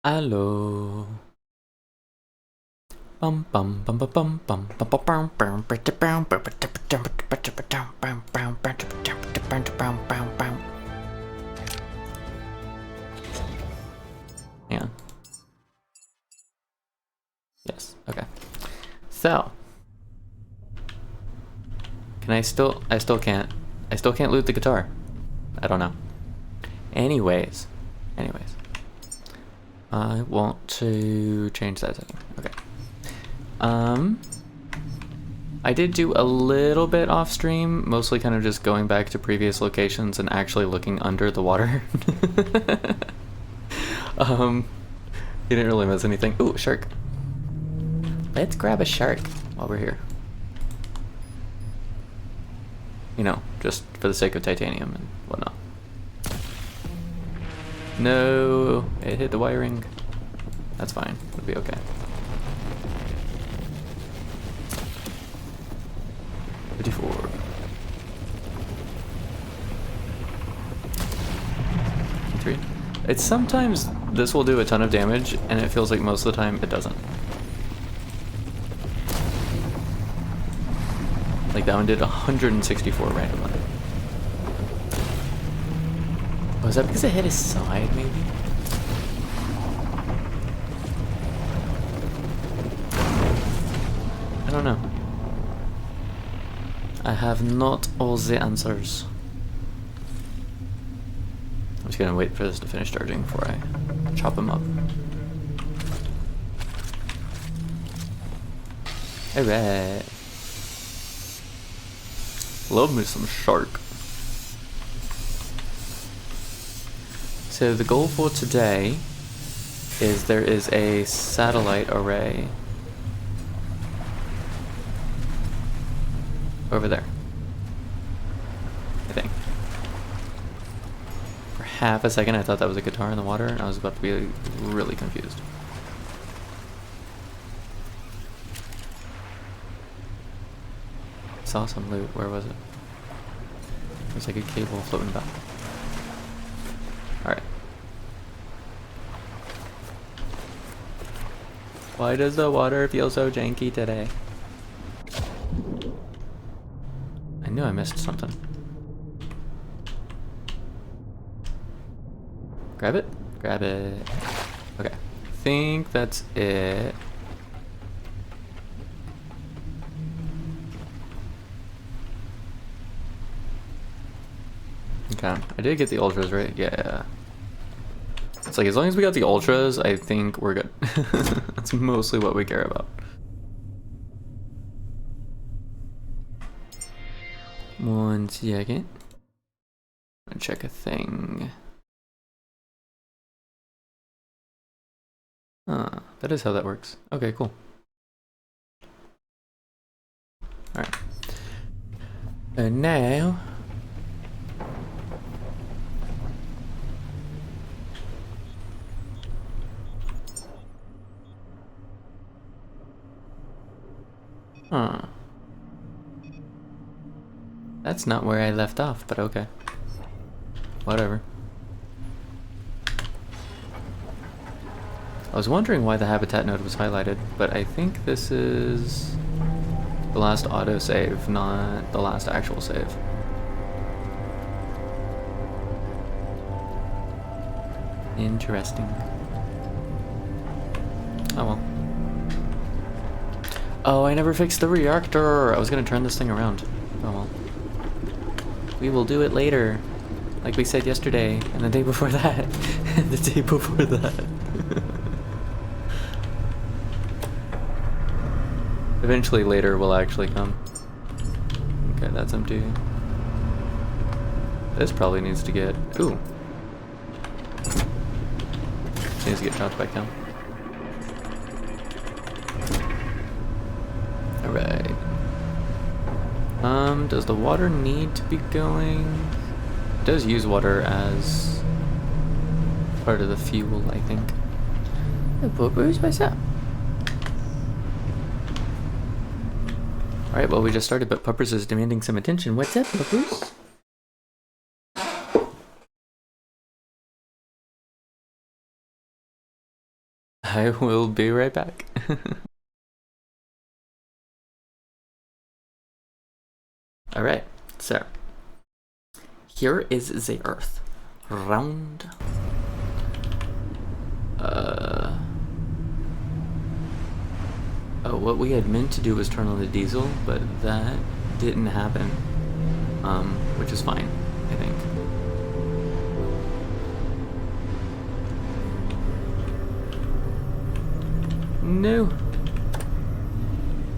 Allo. Bum bum bum bum bum bum bum bum bum bum. Hang on. Yes. Okay. So. Can I still? I still can't. I still can't loot the guitar. I don't know. Anyways. I want to change that setting. Okay. I did do a little bit off stream, mostly kind of just going back to previous locations and actually looking under the water. You didn't really miss anything. Ooh, shark. Let's grab a shark while we're here. You know, just for the sake of titanium and whatnot. No, it hit the wiring. That's fine, it'll be okay. 54. Three. It's sometimes this will do a ton of damage, and it feels like most of the time it doesn't. Like that one did 164 randomly. Was that because it hit his side, maybe? I don't know. I have not all the answers. I'm just gonna wait for this to finish charging before I chop him up. Alright. Love me some shark. So the goal for today is there is a satellite array over there, I think. For half a second I thought that was a guitar in the water and I was about to be really confused. Saw some loot. Where was it? There's like a cable floating about. Alright. Why does the water feel so janky today? I knew I missed something. Grab it? Grab it. Okay. I think that's it. Okay. I did get the ultras, right? Yeah. It's like, as long as we got the ultras, I think we're good. That's mostly what we care about. One second. I'm gonna check a thing. That is how that works. Okay, cool. Alright. And now... Huh. That's not where I left off, but okay. Whatever. I was wondering why the habitat node was highlighted, but I think this is the last autosave, not the last actual save. Interesting. Oh well. Oh, I never fixed the reactor! I was gonna turn this thing around. Oh well. We will do it later. Like we said yesterday, and the day before that. And the day before that. Eventually later will actually come. Okay, that's empty. This probably needs to get... Ooh. This needs to get chopped back down. Alright. Does the water need to be going? It does use water as part of the fuel, I think. Hey, Poopers, what's up? Alright, well, we just started, but Puppers is demanding some attention. What's up, Puppers? I will be right back. Alright, so here is the Earth. Round. Oh, what we had meant to do was turn on the diesel, but that didn't happen. Which is fine, I think. No.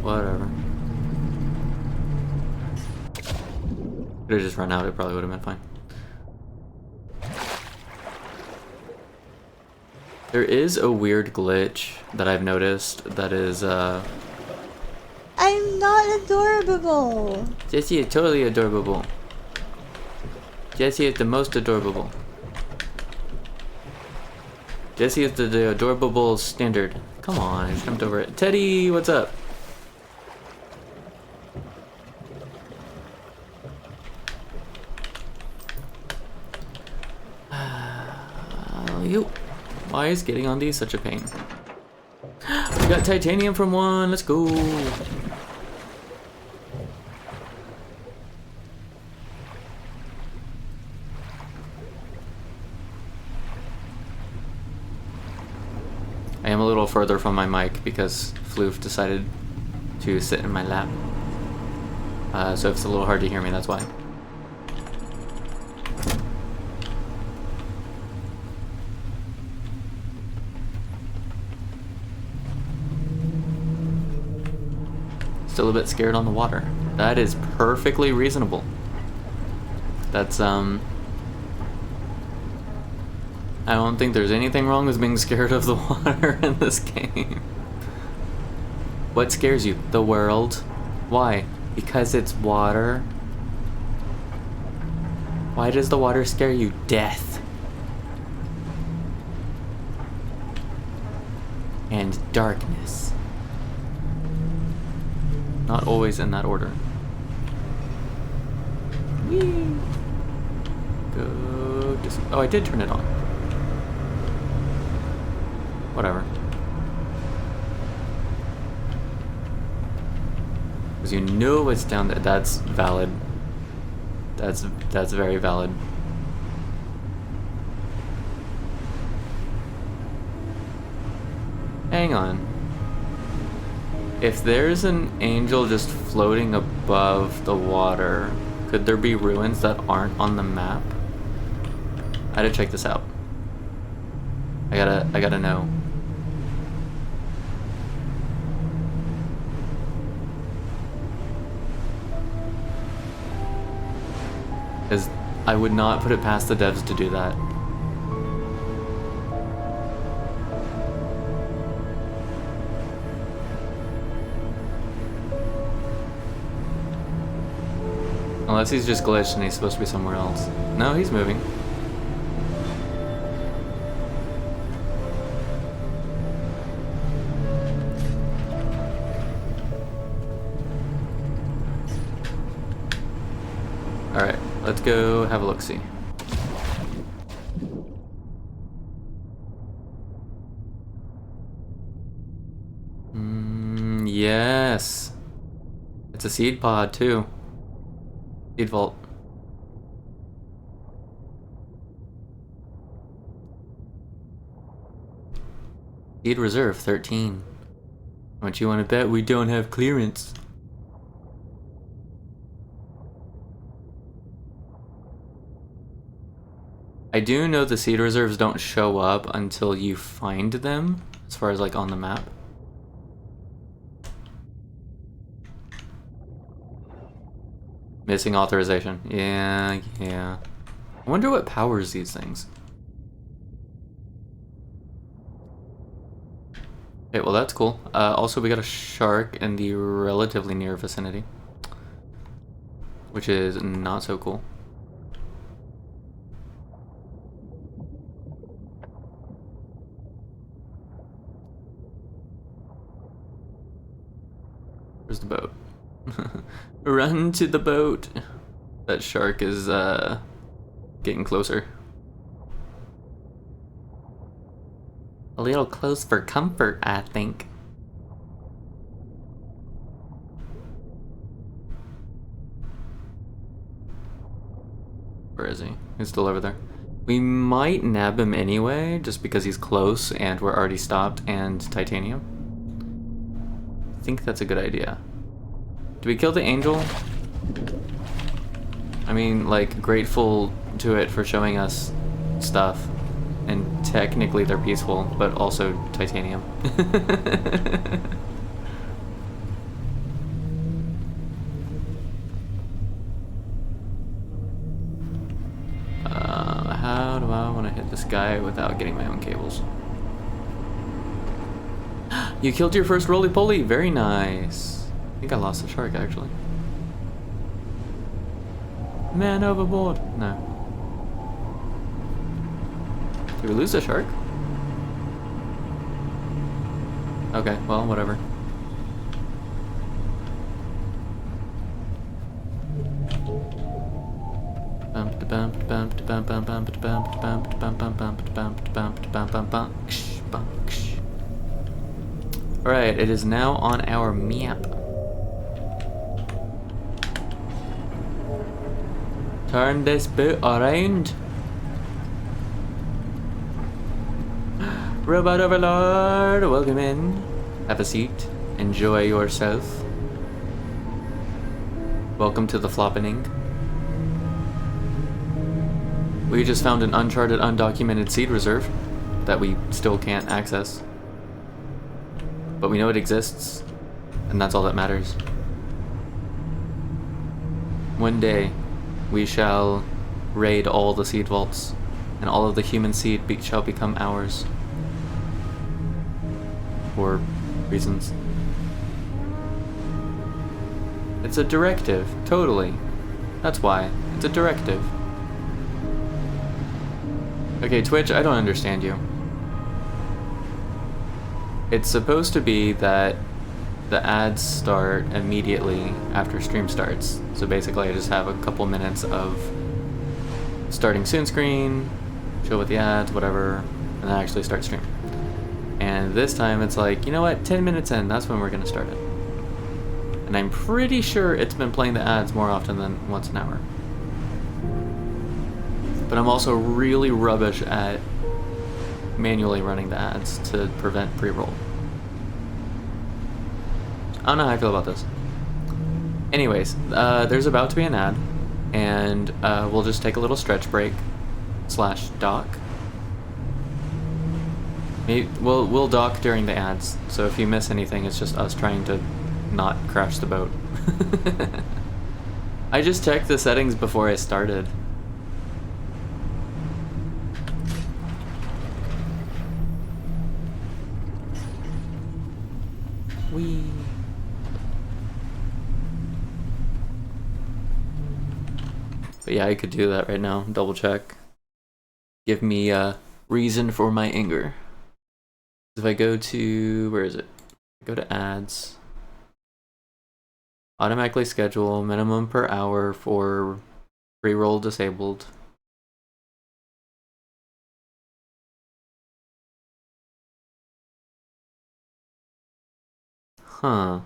Whatever. Could have just run out, it probably would have been fine. There is a weird glitch that I've noticed that is, I'm not adorable. Jessie is totally adorable. Jessie is the most adorable. Jessie is the adorable standard. Come on, I just jumped over it. Teddy, what's up? Why is getting on these such a pain? We got titanium from one, let's go. I am a little further from my mic because Floof decided to sit in my lap. So if it's a little hard to hear me, that's why. Still a bit scared on the water. That is perfectly reasonable. That's, I don't think there's anything wrong with being scared of the water in this game. What scares you? The world. Why? Because it's water. Why does the water scare you? Death. And darkness. Not always in that order. Whee! Go. Oh, I did turn it on. Whatever. Because you know what's down there. That's valid. That's very valid. Hang on. If there's an angel just floating above the water, could there be ruins that aren't on the map? I gotta check this out. I gotta know. Because I would not put it past the devs to do that. Unless he's just glitched and he's supposed to be somewhere else. No, he's moving. Alright, let's go have a look-see. Yes. It's a seed pod too. Seed vault. Seed reserve 13. How much you want to bet we don't have clearance? I do know the seed reserves don't show up until you find them, as far as like on the map. Missing authorization. Yeah. I wonder what powers these things. Okay, well that's cool. Also we got a shark in the relatively near vicinity, which is not so cool. Where's the boat? Run to the boat. That shark is getting closer. A little close for comfort, I think. Where is he? He's still over there. We might nab him anyway, just because he's close and we're already stopped and titanium. I think that's a good idea. Do we kill the angel? I mean, like, grateful to it for showing us stuff. And technically they're peaceful, but also titanium. How do I want to hit this guy without getting my own cables? You killed your first roly-poly! Very nice. I think I lost the shark, actually. Man overboard! No. Did we lose the shark? Okay, well, whatever. Alright, it is now on our map. Turn this boat around. Robot Overlord, welcome in. Have a seat. Enjoy yourself. Welcome to the floppening. We just found an uncharted, undocumented seed reserve that we still can't access. But we know it exists, and that's all that matters. One day, we shall raid all the seed vaults, and all of the human seed shall become ours. For reasons. It's a directive, totally. That's why. It's a directive. Okay, Twitch, I don't understand you. It's supposed to be that the ads start immediately after stream starts. So basically I just have a couple minutes of starting soon screen, chill with the ads, whatever, and then actually start stream. And this time it's like, you know what, 10 minutes in, that's when we're gonna start it. And I'm pretty sure it's been playing the ads more often than once an hour. But I'm also really rubbish at manually running the ads to prevent pre-roll. I don't know how I feel about this. Anyways, there's about to be an ad, and we'll just take a little stretch break / dock. Maybe we'll dock during the ads, so if you miss anything, it's just us trying to not crash the boat. I just checked the settings before I started. Whee. But yeah, I could do that right now. Double check. Give me a reason for my anger. If I go to, where is it? Go to ads. Automatically schedule, minimum per hour for pre-roll disabled. Huh.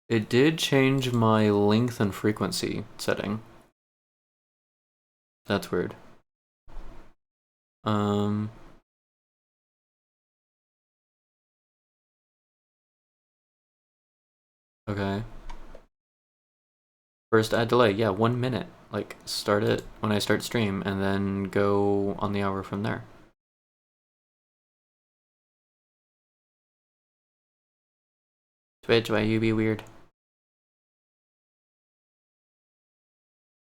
It did change my length and frequency setting. That's weird. Okay. First ad delay, yeah, 1 minute. Like, start it when I start stream, and then go on the hour from there. Twitch, why you be weird?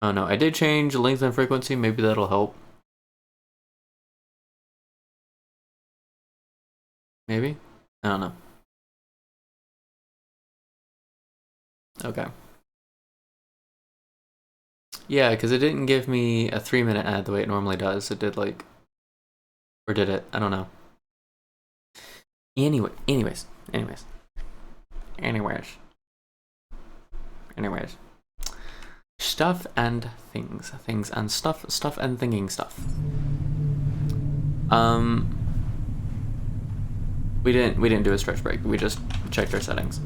Oh no, I did change length and frequency, maybe that'll help. Maybe? I don't know. Okay. Yeah, because it didn't give me a 3-minute ad the way it normally does. It did like... Or did it? I don't know. Anyways. Stuff and things. Things and stuff. Stuff and thinking stuff. We didn't do a stretch break. We just checked our settings.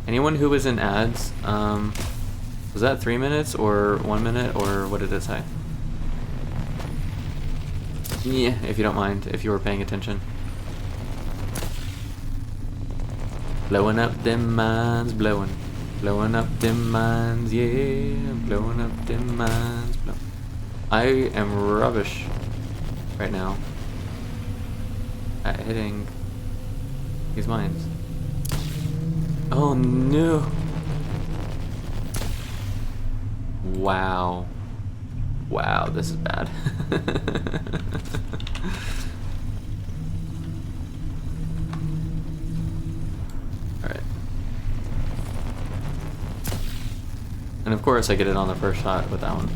Anyone who was in ads, was that 3 minutes or 1 minute or what did it say? Yeah, if you don't mind, if you were paying attention. Blowing up them mines, blowing up them mines, yeah, blowing up them mines, I am rubbish right now at hitting these mines. Oh no! Wow, this is bad. Alright. And of course I get it on the first shot with that one.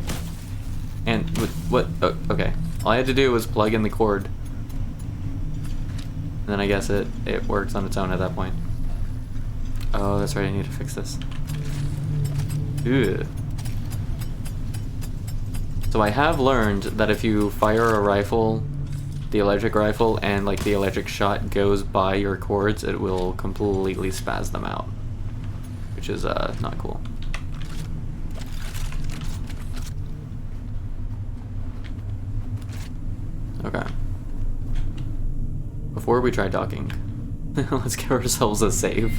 And with what? Oh, okay. All I had to do was plug in the cord. And then I guess it works on its own at that point. Oh, that's right, I need to fix this. Ugh. So I have learned that if you fire a rifle, the electric rifle, and like the electric shot goes by your cords, it will completely spaz them out. Which is not cool. Okay. Before we try docking, let's give ourselves a save.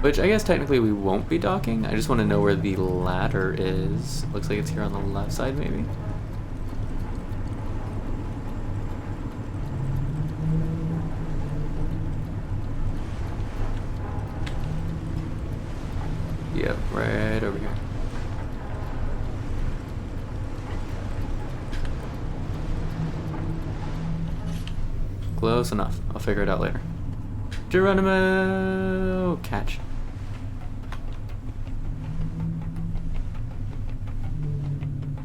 Which I guess technically we won't be docking. I just want to know where the ladder is. Looks like it's here on the left side, maybe. Yep, right over here. Close enough. I'll figure it out later. Geronimo! Catch.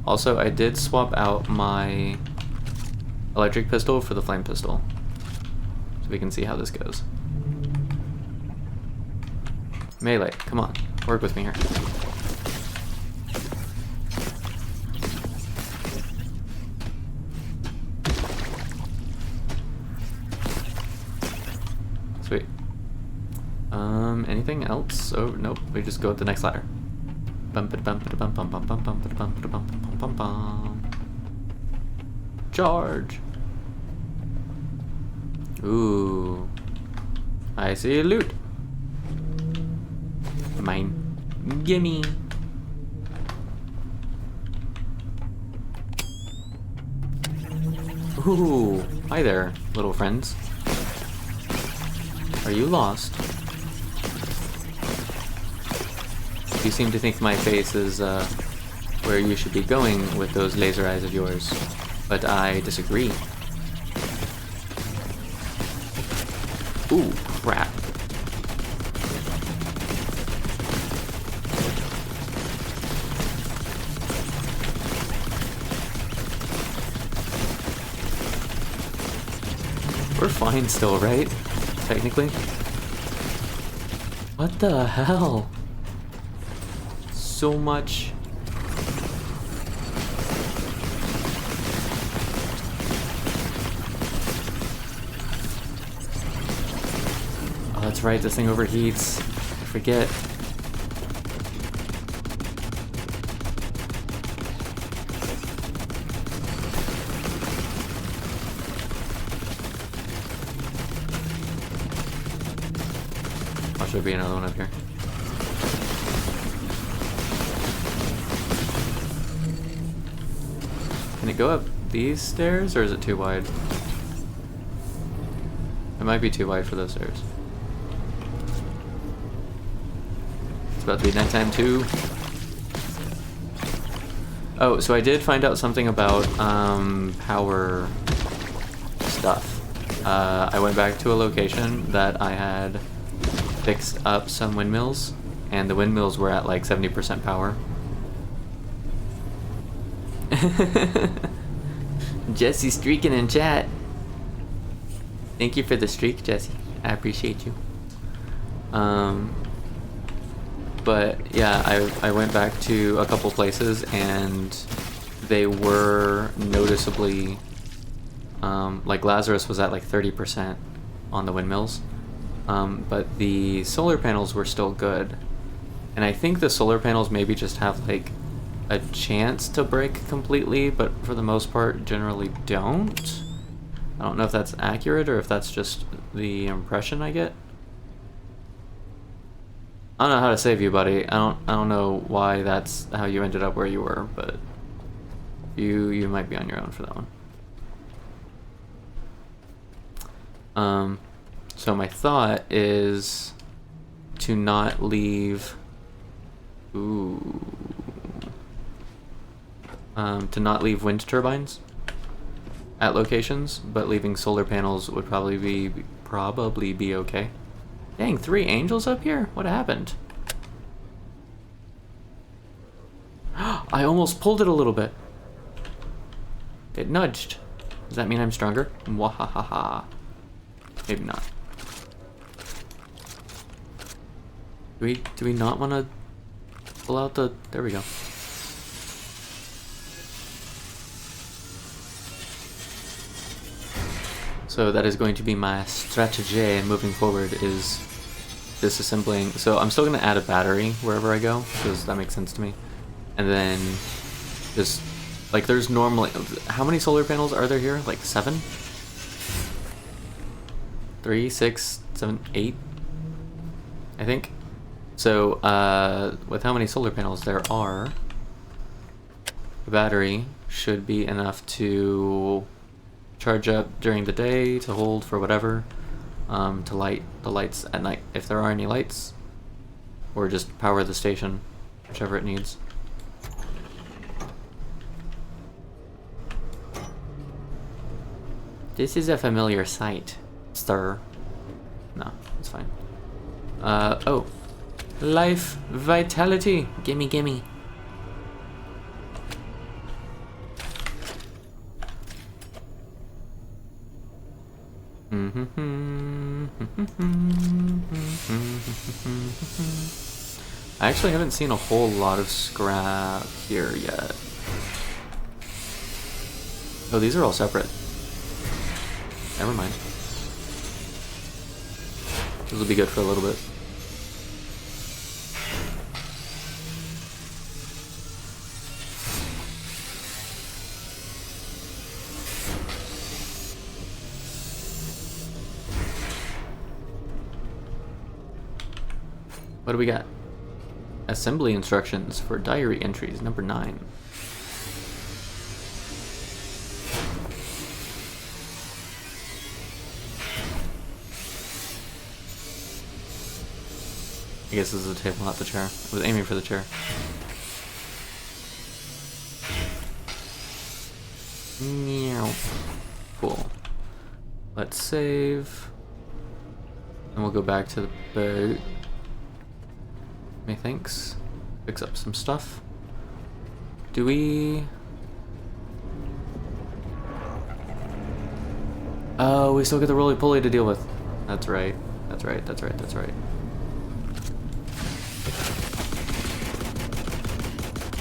Also, I did swap out my electric pistol for the flame pistol. So we can see how this goes. Melee, come on. Work with me here. Sweet. Anything else? Oh, nope. We just go with the next ladder. Charge. Ooh. I see loot. Mine. Gimme. Ooh. Hi there, little friends. Are you lost? You seem to think my face is where you should be going with those laser eyes of yours, but I disagree. Ooh, crap. We're fine still, right? Technically. What the hell? So much. Oh, that's right, this thing overheats. I forget. Oh, should be another one up here. Can it go up these stairs, or is it too wide? It might be too wide for those stairs. It's about to be nighttime too. Oh, so I did find out something about power stuff. I went back to a location that I had fixed up some windmills and the windmills were at like 70% power. Jesse streaking in chat. Thank you for the streak, Jesse. I appreciate you. But yeah, I went back to a couple places and they were noticeably, like Lazarus was at like 30% on the windmills, but the solar panels were still good. And I think the solar panels maybe just have like a chance to break completely, but for the most part generally don't. I don't know if that's accurate or if that's just the impression I get. I don't know how to save you, buddy. I don't know why that's how you ended up where you were, but you might be on your own for that one. So my thought is to not leave. To not leave wind turbines at locations, but leaving solar panels would probably be okay. Dang, 3 angels up here? What happened? I almost pulled it a little bit. It nudged. Does that mean I'm stronger? Mwahaha. Maybe not. Do we not want to pull out the... There we go. So that is going to be my strategy moving forward, is disassembling. So I'm still going to add a battery wherever I go, because that makes sense to me. And then just, like, there's normally... How many solar panels are there here? Like 7? 3, 6, 7, 8? I think. So, with how many solar panels there are, the battery should be enough to charge up during the day, to hold for whatever, to light the lights at night, if there are any lights, or just power the station, whichever it needs. This is a familiar sight, sir. No, it's fine. Oh. Life vitality. Gimme, gimme. I actually haven't seen a whole lot of scrap here yet. Oh, these are all separate. Never mind. This will be good for a little bit. What do we got? Assembly instructions for diary entries, number 9. I guess this is the table, not the chair. I was aiming for the chair. Meow. Cool. Let's save. And we'll go back to the boat. Methinks. Fix up some stuff. Do we... Oh, we still get the roly-poly to deal with. That's right. That's right, that's right, that's right.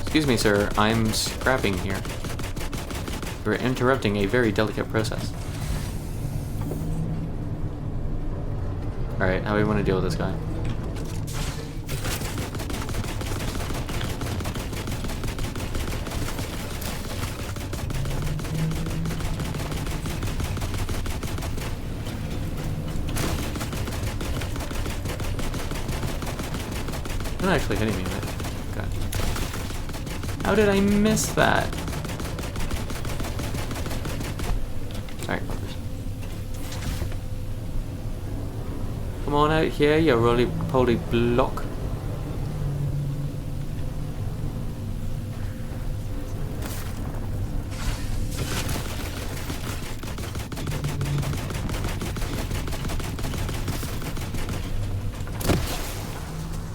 Excuse me, sir. I'm scrapping here. You're interrupting a very delicate process. Alright, how do we want to deal with this guy? It's not actually hitting me, right? Okay. How did I miss that? Sorry. Come on out here, you roly-poly block.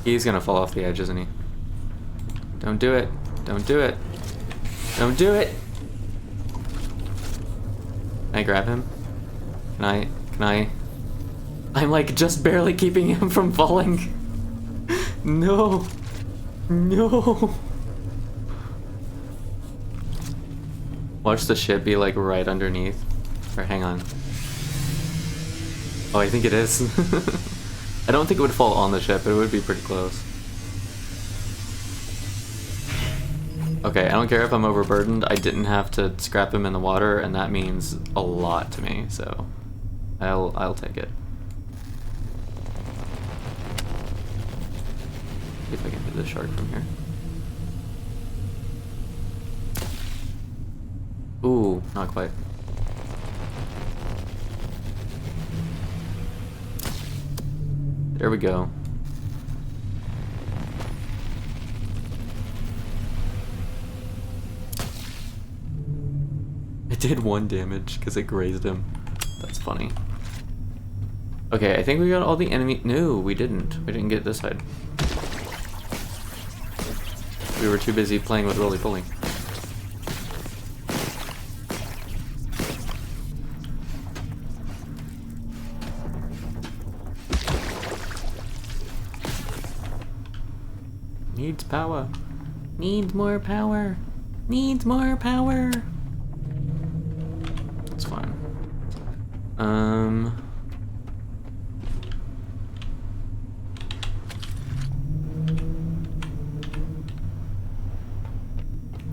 He's gonna fall off the edge, isn't he? Don't do it. Don't do it. Don't do it! Can I grab him? Can I? I'm like just barely keeping him from falling. No. No. Watch the ship be like right underneath. Or hang on. Oh, I think it is. I don't think it would fall on the ship, but it would be pretty close. Okay, I don't care if I'm overburdened. I didn't have to scrap him in the water, and that means a lot to me, so I'll take it. See if I can hit the shark from here. Ooh, not quite. There we go. It did 1 damage because it grazed him. That's funny. Okay, I think we got all the enemy. No, we didn't. We didn't get this side. We were too busy playing with roly-poly. Needs power. Needs more power. Needs more power. That's fine.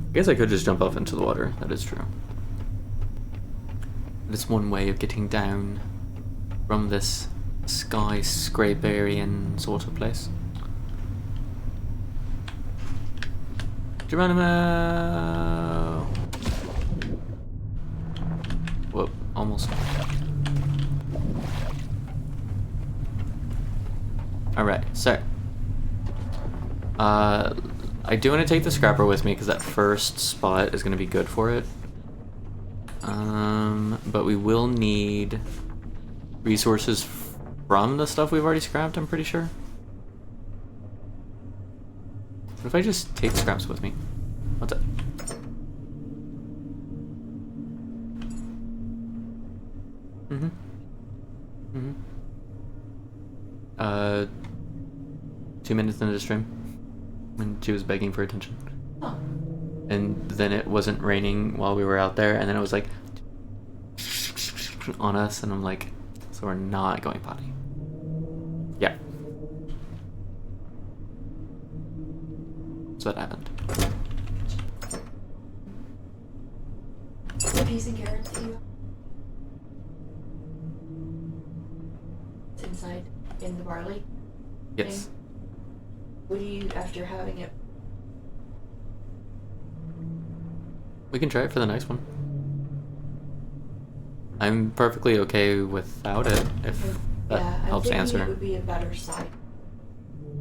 I guess I could just jump off into the water. That is true. That's one way of getting down from this skyscraperian sort of place. Geronimo! Whoop, almost. Alright, so. I do want to take the scrapper with me because that first spot is going to be good for it. But we will need resources from the stuff we've already scrapped, I'm pretty sure. What if I just take scraps with me? What's up? Mm-hmm. Mm-hmm. 2 minutes into the stream, when she was begging for attention. Oh. And then it wasn't raining while we were out there, and then it was like on us, and I'm like, so we're not going potty. Yeah. So that happened. The peas and carrots that you it's inside in the barley. Yes. Thing. What do you after having it? We can try it for the next one. I'm perfectly okay without it if that helps I think answer. it would be a better side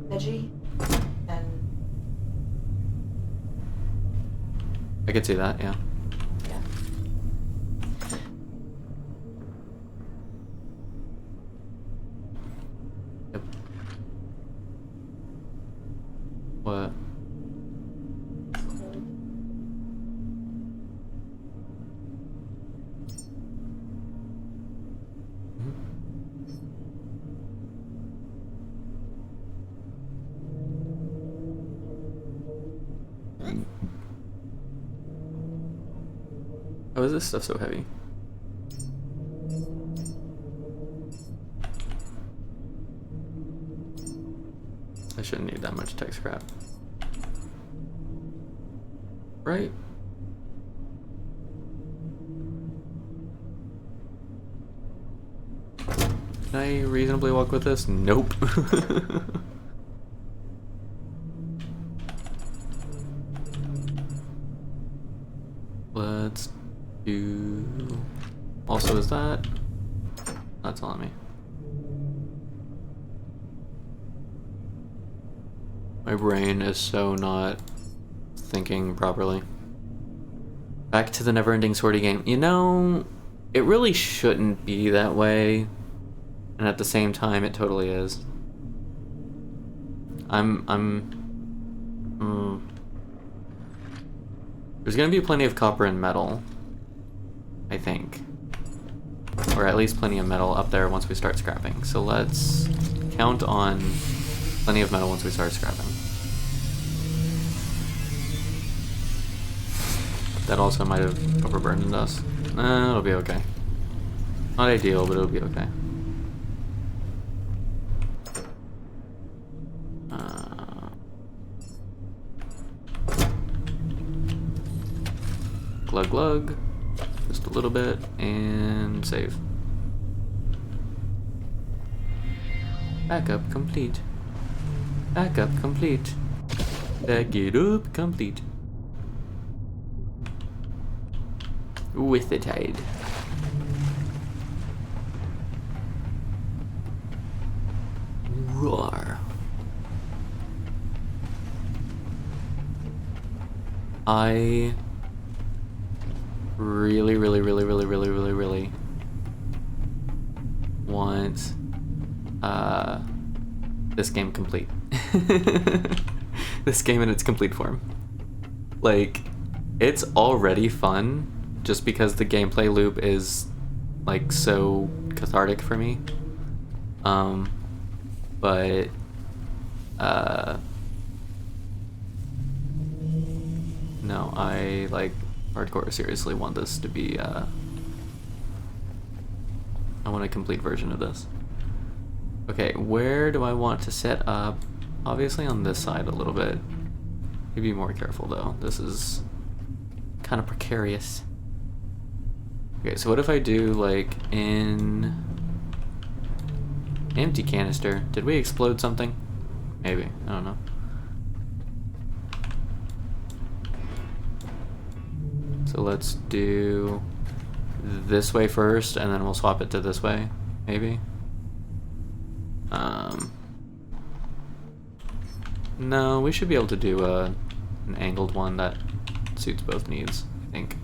veggie and I could see that, yeah. yeah. Yep. What? It's cold. Oh, is this stuff so heavy? I shouldn't need that much tech scrap. Right? Can I reasonably walk with this? Nope. Let's do... Also, is that... That's on me. My brain is so not thinking properly. Back to the never-ending sortie game. You know, it really shouldn't be that way. And at the same time, it totally is. There's gonna be plenty of copper and metal, I think. Or at least plenty of metal up there once we start scrapping. So let's count on plenty of metal once we start scrapping. That also might have overburdened us. It'll be okay. Not ideal, but it'll be okay. Glug glug. Just a little bit, and save. Backup complete. Backup complete. Back it up complete. With the tide. Roar. I really want this game complete. This game in its complete form. Like, it's already fun just because the gameplay loop is like so cathartic for me. But no, I like hardcore seriously want this to be I want a complete version of this. Okay, where do I want to set up? Obviously on this side a little bit. Be more careful though. This is kind of precarious. Okay, so what if I do like in empty canister? Did we explode something? Maybe, I don't know. So let's do this way first, and then we'll swap it to this way, maybe. No, we should be able to do an angled one that suits both needs, I think.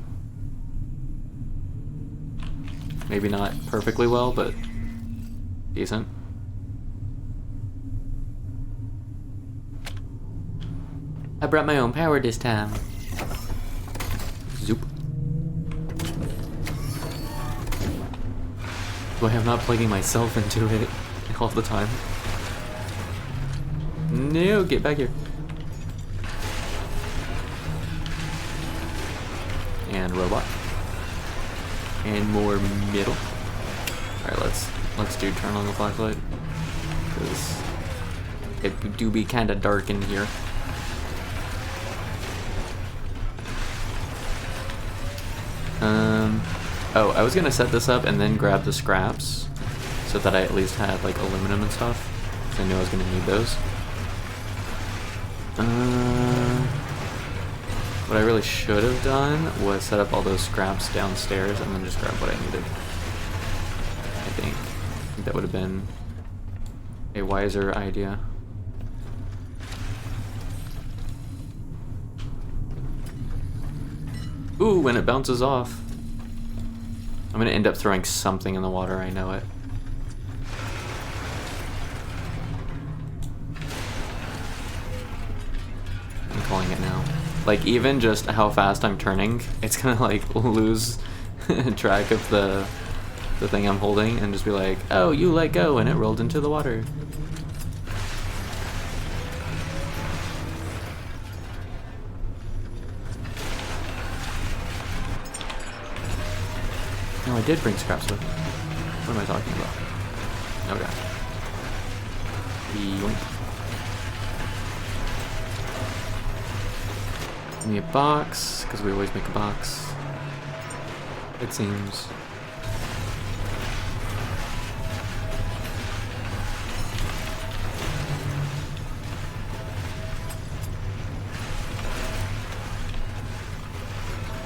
Maybe not perfectly well, but decent. I brought my own power this time. Zoop. Boy, I'm not plugging myself into it all the time. No, get back here. And robot. And more middle. Alright, let's do turn on the flashlight. Because it do be kinda dark in here. Oh, I was gonna set this up and then grab the scraps so that I at least had like aluminum and stuff. Because I knew I was gonna need those. What I really should have done was set up all those scraps downstairs and then just grab what I needed. I think that would have been a wiser idea. Ooh, when it bounces off. I'm gonna end up throwing something in the water, I know it. I'm calling it now. Like, even just how fast I'm turning, it's gonna like lose track of the thing I'm holding and just be like, oh, you let go and it rolled into the water. No, I did bring scraps with me. What am I talking about? Okay. Yoink. Give me a box, because we always make a box. It seems.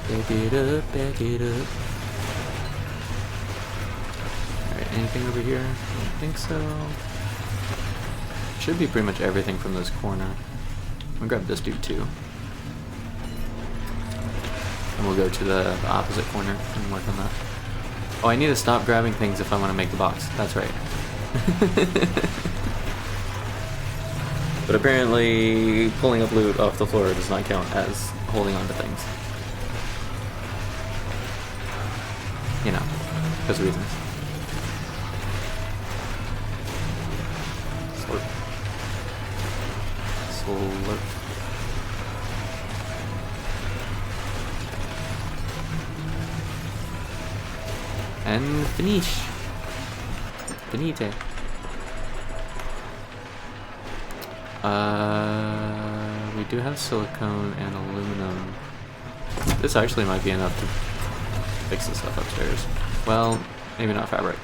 Back it up, back it up. Alright, anything over here? I don't think so. Should be pretty much everything from this corner. I'm gonna grab this dude too. And we'll go to the opposite corner and work on that. Oh, I need to stop grabbing things if I want to make the box. That's right. But apparently, pulling up loot off the floor does not count as holding on to things. You know, because of reasons. Slurp. Slurp. And finish. Finite. We do have silicone and aluminum. This actually might be enough to fix the stuff upstairs. Well, maybe not fabric.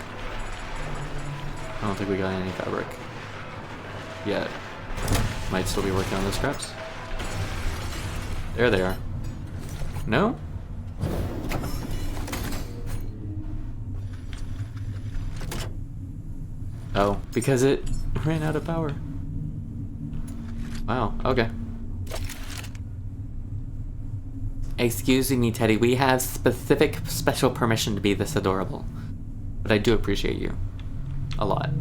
I don't think we got any fabric yet. Might still be working on the scraps. There they are. No? Oh, because it ran out of power. Wow, okay. Excuse me, Teddy, we have special permission to be this adorable. But I do appreciate you. A lot.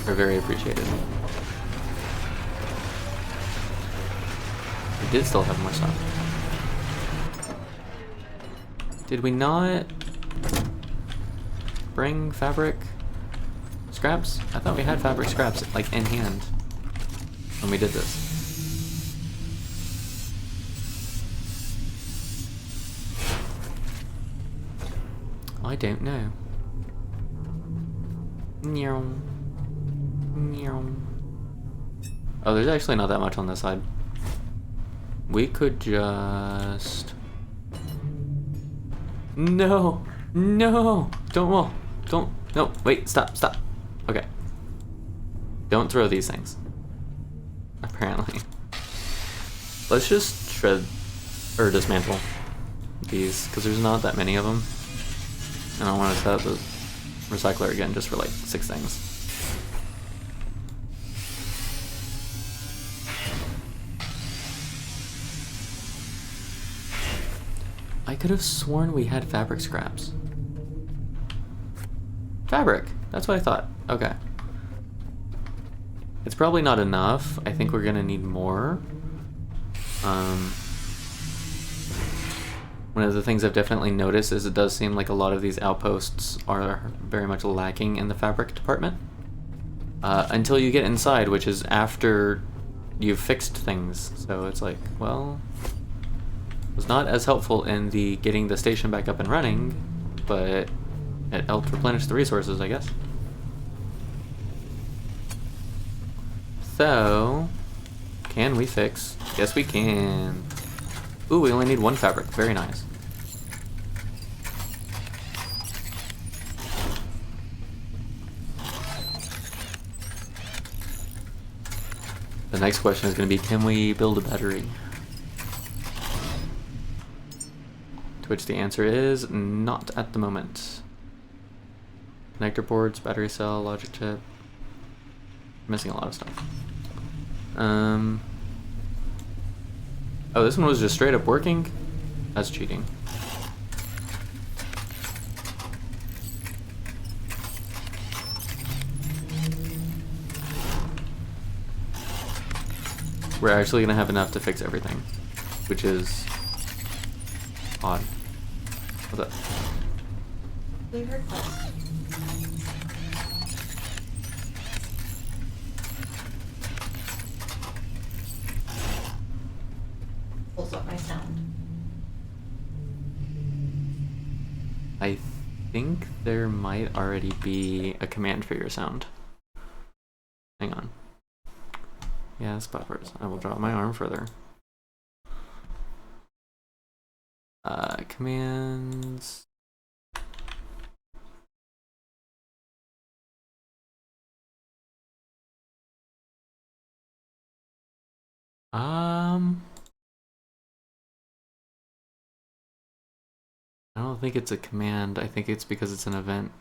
We're very appreciated. We did still have more stuff. Did we not bring fabric scraps? I thought we had fabric scraps, like, in hand when we did this. I don't know. Oh, there's actually not that much on this side. We could just... No! No! Don't, no, wait, stop. Okay. Don't throw these things. Apparently. Let's just shred, or dismantle these, because there's not that many of them. And I want to set up the recycler again just for like 6 things. I could have sworn we had fabric scraps. Fabric! That's what I thought. Okay. It's probably not enough. I think we're gonna need more. One of the things I've definitely noticed is it does seem like a lot of these outposts are very much lacking in the fabric department. Until you get inside, which is after you've fixed things. So it's like, well, it was not as helpful in the getting the station back up and running, but it helped replenish the resources, I guess. So, can we fix? Yes, we can. Ooh, we only need 1 fabric. Very nice. The next question is going to be, can we build a battery? To which the answer is, not at the moment. Connector boards, battery cell, logic chip. Missing a lot of stuff. Oh, this one was just straight up working? That's cheating. We're actually gonna have enough to fix everything, which is odd. What's up? Leave her quest. Pulls up my sound. I think there might already be a command for your sound. Hang on. Yes, buffers. I will drop my arm further. Commands. I don't think it's a command. I think it's because it's an event.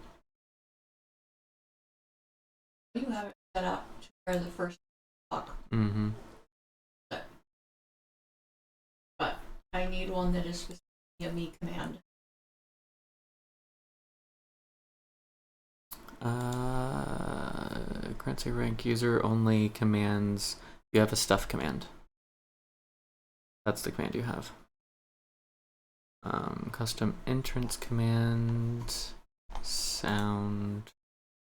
You have it set up to where the first block. Mm-hmm. But I need one that is specifically a me command. currency rank user only commands. You have a stuff command. That's the command you have. Custom entrance command. Sound.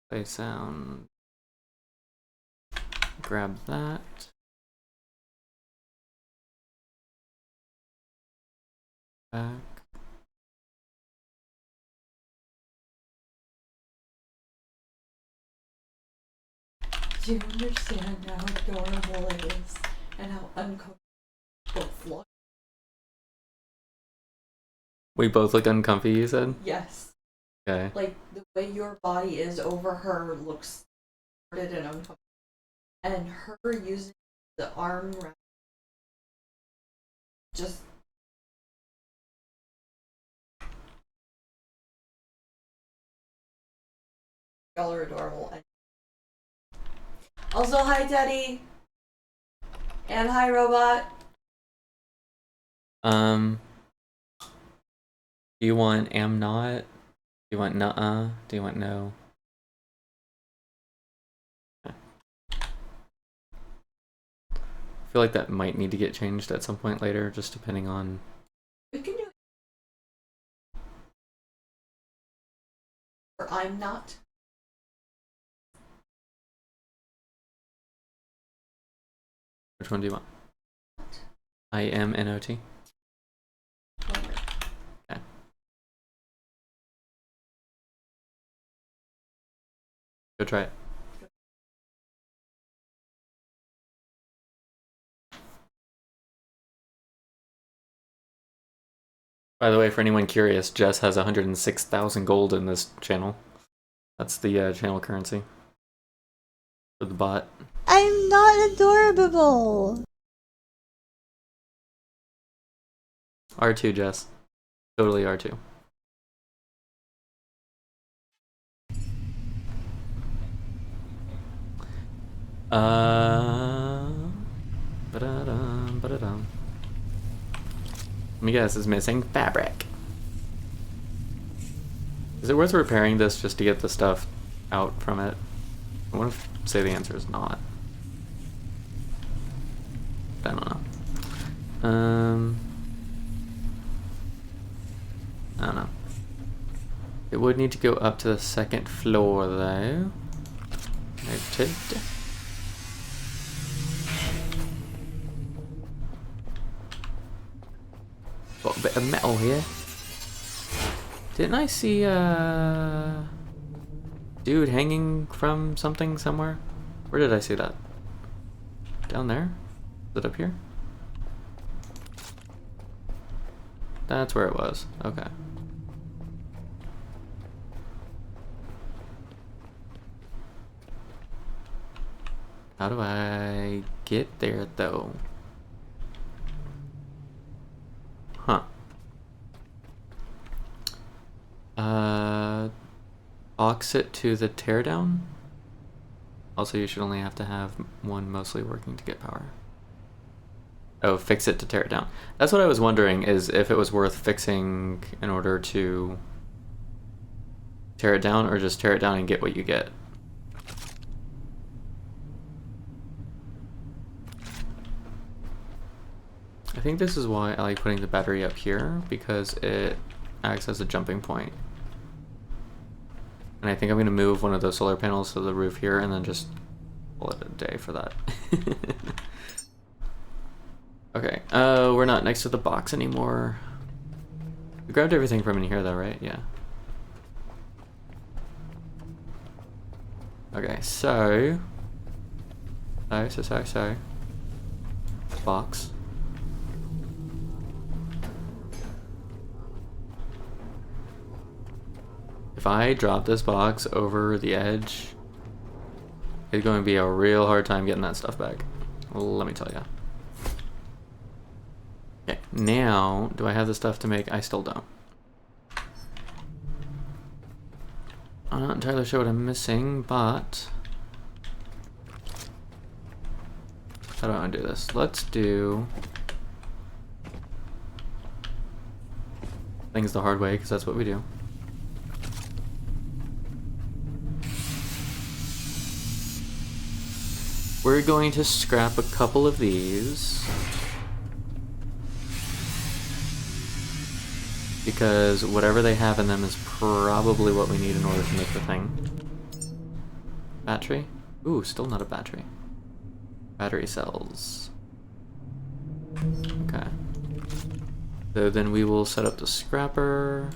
Play sound. Grab that. Back. Do you understand how adorable it is and how uncomfortable both look? We both look uncomfy, you said? Yes. Okay. Like, the way your body is over her looks distorted and uncomfortable. And her using the arm wrap just... Y'all are adorable. Also, hi, Teddy! And hi, Robot! Do you want am not? Do you want nuh-uh? Do you want no? Okay. I feel like that might need to get changed at some point later, just depending on... We can do it. Or I'm not. Which one do you want? I am N-O-T? Okay. Go try it. By the way, for anyone curious, Jess has 106,000 gold in this channel. That's the channel currency for the bot. I'm not adorable. R2, Jess. Totally R2. Ba-da-dum, ba-da-dum. Let me guess, is missing fabric. Is it worth repairing this just to get the stuff out from it? I want to say the answer is not. I don't know. I don't know. It would need to go up to the second floor though. Noted. Got a bit of metal here. Didn't I see a dude hanging from something somewhere? Where did I see that? Down there? Is it up here? That's where it was. Okay. How do I get there though? Huh. Box it to the teardown. Also, you should only have to have one mostly working to get power. Oh, fix it to tear it down. That's what I was wondering, is if it was worth fixing in order to tear it down, or just tear it down and get what you get. I think this is why I like putting the battery up here, because it acts as a jumping point. And I think I'm going to move one of those solar panels to the roof here and then just call it a day for that. Okay, we're not next to the box anymore. We grabbed everything from in here though, right? Yeah. Okay, so... So... Box. If I drop this box over the edge, it's going to be a real hard time getting that stuff back. Let me tell you. Okay, now, do I have the stuff to make? I still don't. I'm not entirely sure what I'm missing, but... How do I want to do this? Let's do... things the hard way, because that's what we do. we're going to scrap a couple of these. Because whatever they have in them is probably what we need in order to make the thing. Battery? Ooh, still not a battery. Battery cells. Okay. So then we will set up the scrapper.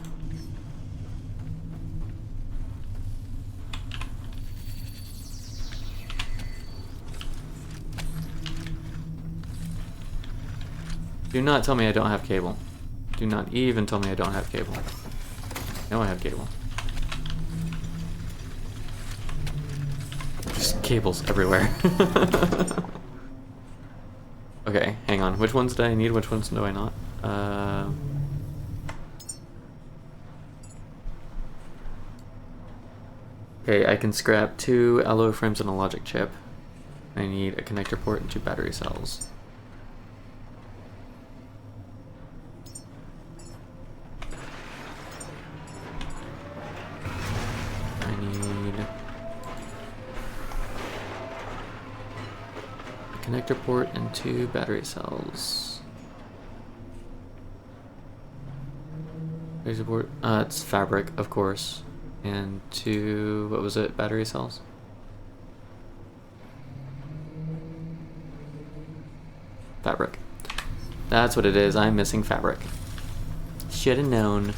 Do not tell me I don't have cable. Do not even tell me I don't have cable. No, I have cable. Just cables everywhere. Okay, hang on. Which ones do I need? Which ones do I not? Okay, I can scrap 2 alloy frames and a logic chip. I need a connector port and 2 battery cells. I need a connector port and 2 battery cells. Laser port. It's fabric, of course. And 2, what was it, battery cells? Fabric. That's what it is, I'm missing fabric. Should've known.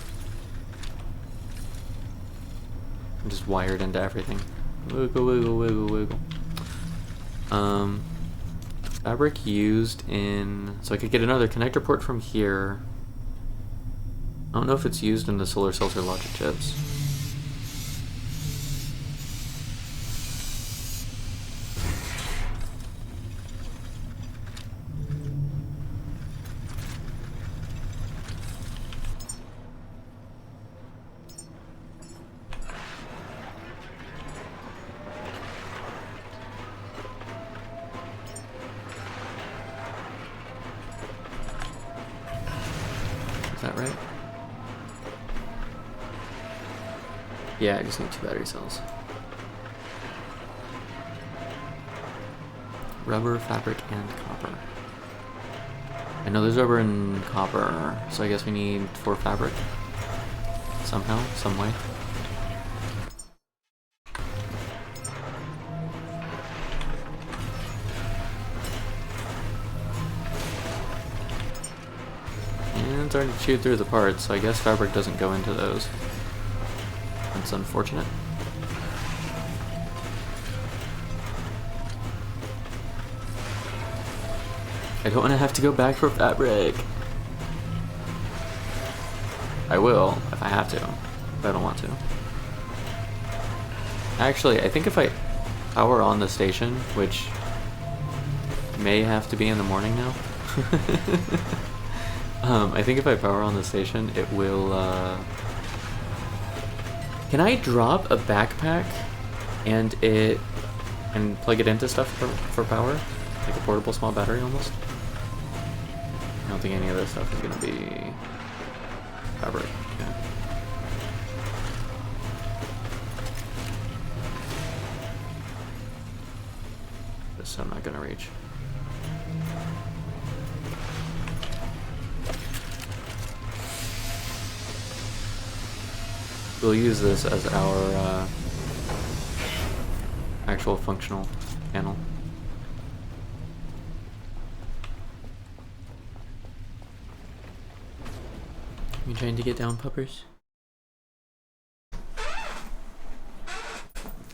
I'm just wired into everything. Wiggle, wiggle, wiggle, wiggle. Fabric used in... So I could get another connector port from here. I don't know if it's used in the solar cells or logic chips. Is that right? Yeah, I just need 2 battery cells. Rubber, fabric, and copper. I know there's rubber and copper, so I guess we need 4 fabric. Somehow, some way. And it's already chewed through the parts, so I guess fabric doesn't go into those. That's unfortunate. I don't want to have to go back for fabric. I will, if I have to, but I don't want to. Actually, I think if I power on the station, which may have to be in the morning now, I think if I power on the station, it will, Can I drop a backpack and plug it into stuff for power? Like a portable small battery almost? I don't think any of this stuff is gonna be fabric. Yeah. This I'm not gonna reach. We'll use this as our actual functional panel. You trying to get down, puppers?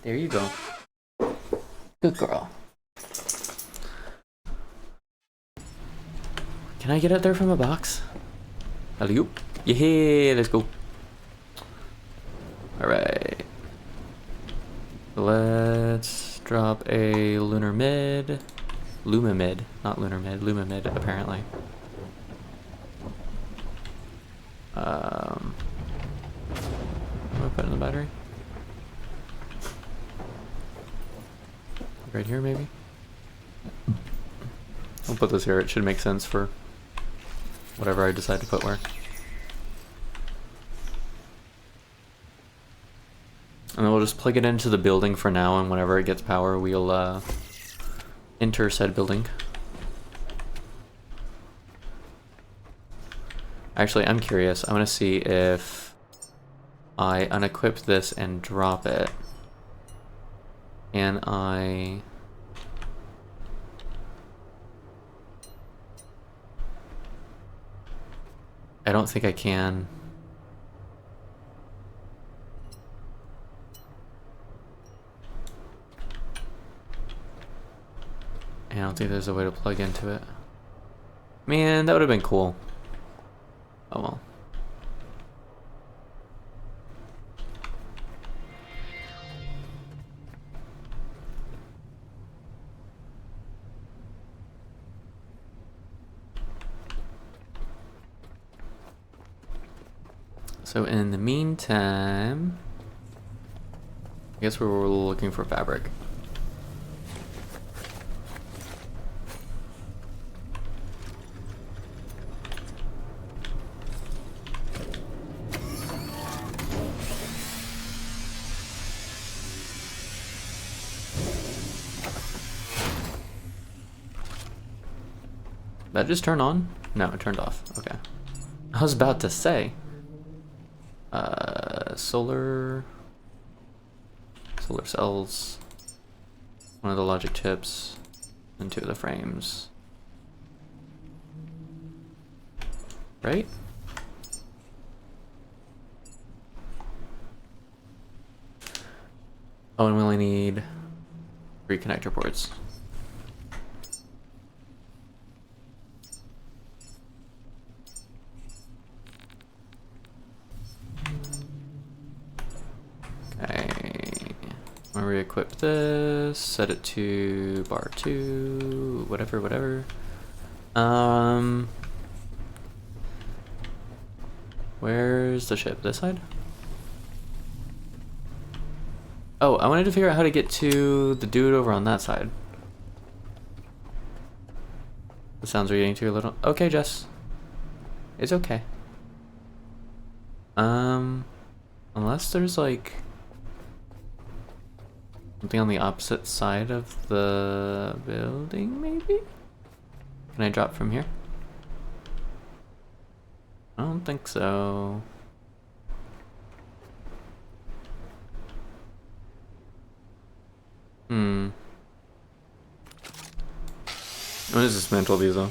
There you go. Good girl. Can I get out there from a box? Alley-oop. Yeah, let's go. Alright. Let's drop a lunar mid. Luma mid, not lunar mid, Luma mid, apparently. What do I put in the battery? Right here, maybe? I'll put this here, it should make sense for whatever I decide to put where. And then we'll just plug it into the building for now, and whenever it gets power, we'll enter said building. Actually, I'm curious. I want to see if I unequip this and drop it. Can I... I don't think I can. I don't think there's a way to plug into it. Man, that would have been cool. Oh well. So in the meantime, I guess we're looking for fabric. That just turned on? No, it turned off. Okay. I was about to say. Solar cells, one of the logic chips, and 2 of the frames. Right? Oh, and we only need 3 connector ports. Re-equip this, set it to bar 2, whatever. Where's the ship? This side? Oh, I wanted to figure out how to get to the dude over on that side. The sounds are getting too little. Okay, Jess. It's okay. Unless there's like something on the opposite side of the building, maybe? Can I drop from here? I don't think so. I'm gonna dismantle these though. I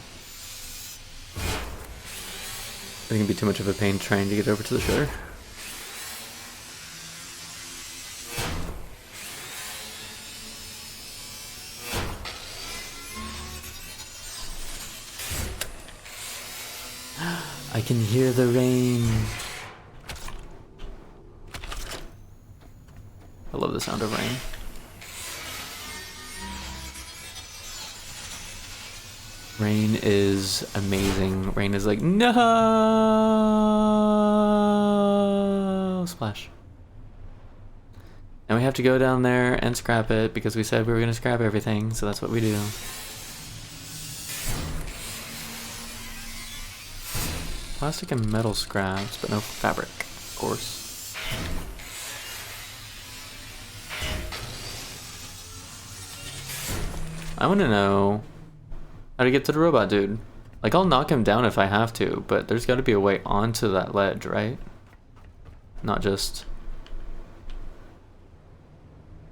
think it'd be too much of a pain trying to get over to the shitter. I can hear the rain. I love the sound of rain. Rain is amazing. Rain is like, no! Splash. And we have to go down there and scrap it because we said we were going to scrap everything, so that's what we do. Plastic and metal scraps, but no fabric, of course. I want to know how to get to the robot dude. Like, I'll knock him down if I have to, but there's got to be a way onto that ledge, right? Not just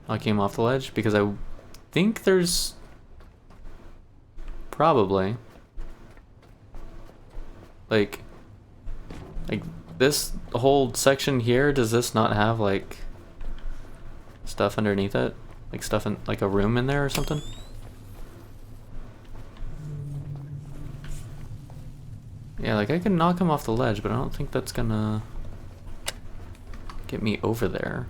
knocking him off the ledge, because I think there's probably like this whole section here, does this not have like stuff underneath it? Like stuff in like a room in there or something? Yeah, like I can knock him off the ledge, but I don't think that's gonna get me over there.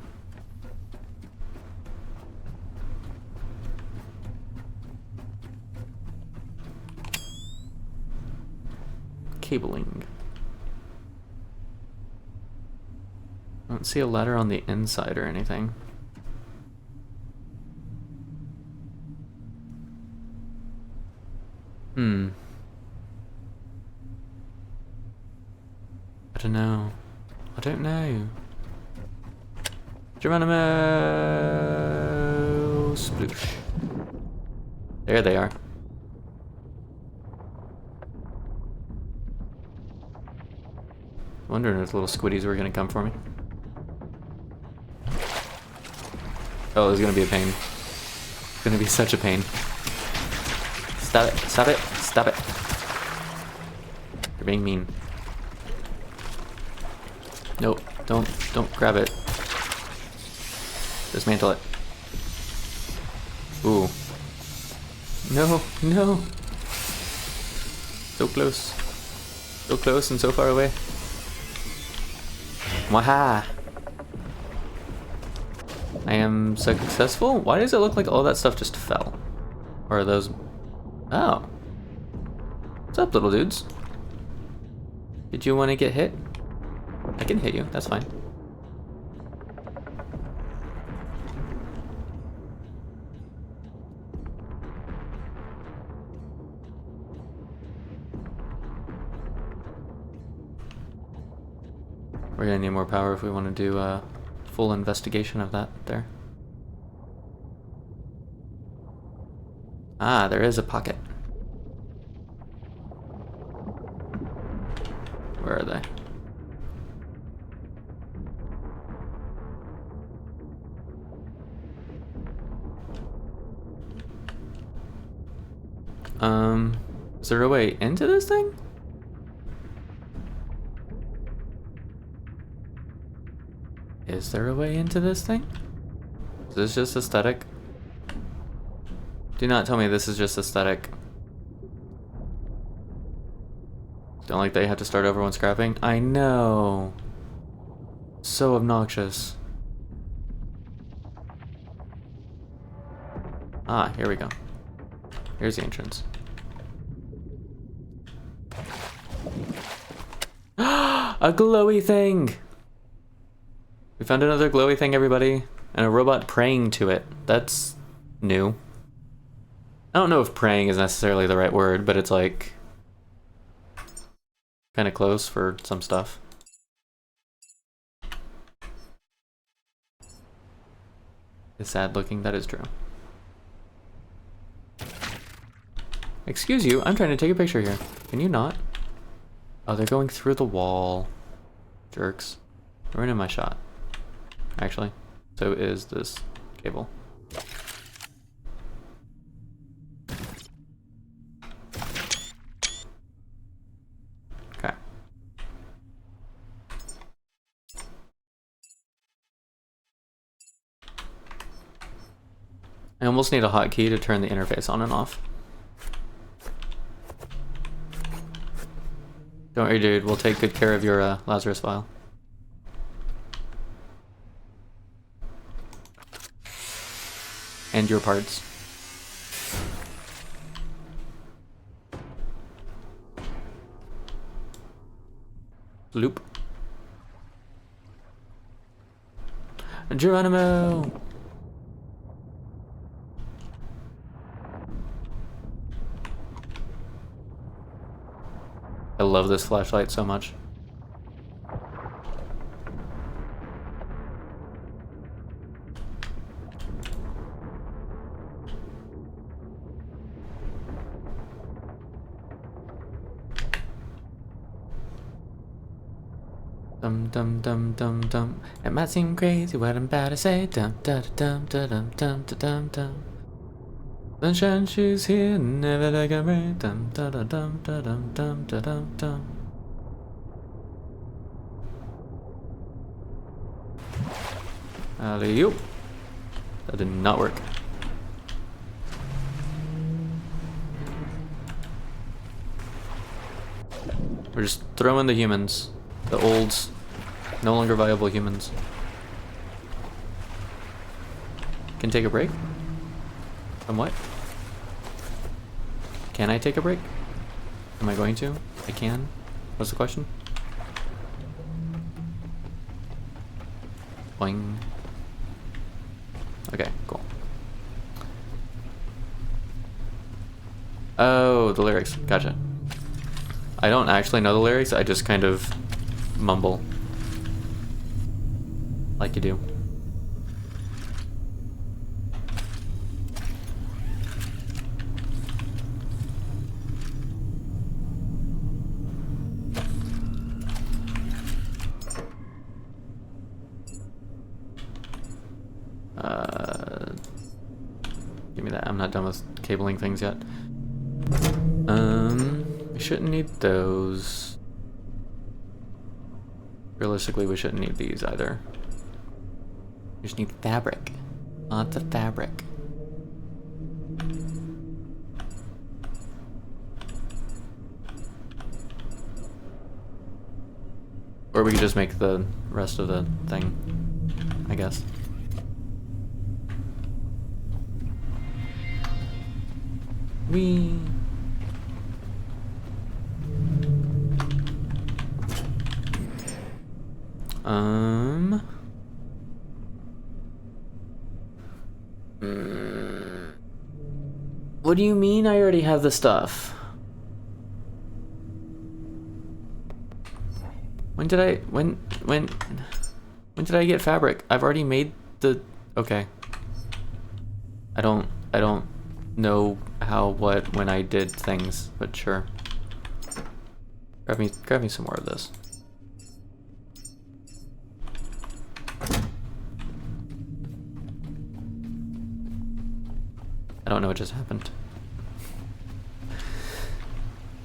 Cabling. I don't see a ladder on the inside or anything. I don't know. I don't know. Geronimo! Sploosh. There they are. Wondering if little squiddies were gonna come for me. Oh, this is gonna be a pain. It's gonna be such a pain. Stop it, stop it, stop it. You're being mean. Nope, don't grab it. Dismantle it. Ooh. No, no. So close. So close and so far away. Waha! I am successful? Why does it look like all that stuff just fell? Or are those... Oh. What's up, little dudes? Did you want to get hit? I can hit you, that's fine. We're gonna need more power if we want to do a full investigation of that there. Ah, there is a pocket. Where are they? Is there a way into this thing? Is there a way into this thing? Is this just aesthetic? Do not tell me this is just aesthetic. Don't like that you have to start over when scrapping? I know. So obnoxious. Ah, here we go. Here's the entrance. A glowy thing! We found another glowy thing, everybody. And a robot praying to it. That's new. I don't know if praying is necessarily the right word, but it's like... kind of close for some stuff. It's sad looking, that is true. Excuse you, I'm trying to take a picture here. Can you not? Oh, they're going through the wall. Jerks. Ruining my shot. Actually, so is this cable. Okay. I almost need a hotkey to turn the interface on and off. Don't worry, dude. We'll take good care of your Lazarus file. And your parts. Loop. Geronimo! I love this flashlight so much. Dum dum dum dum dum. It might seem crazy what I'm about to say. Dum dum dum dum dum dum dum dum. Sunshine, she's here, never like a rain. Dum dum dum dum dum dum dum dum. Alley-oop. That did not work. We're just throwing the humans. The old, no longer viable humans. Can take a break? From what? Can I take a break? Am I going to? I can? What's the question? Boing. Okay, cool. Oh, the lyrics. Gotcha. I don't actually know the lyrics, I just kind of mumble. Like you do. not done with cabling things yet. We shouldn't need those. Realistically, we shouldn't need these either. We just need fabric. Lots of fabric. Or we could just make the rest of the thing, I guess. What do you mean I already have the stuff? When did I get fabric? I've already made the, okay. I don't know how, what, when I did things, but sure. Grab me some more of this. I don't know what just happened.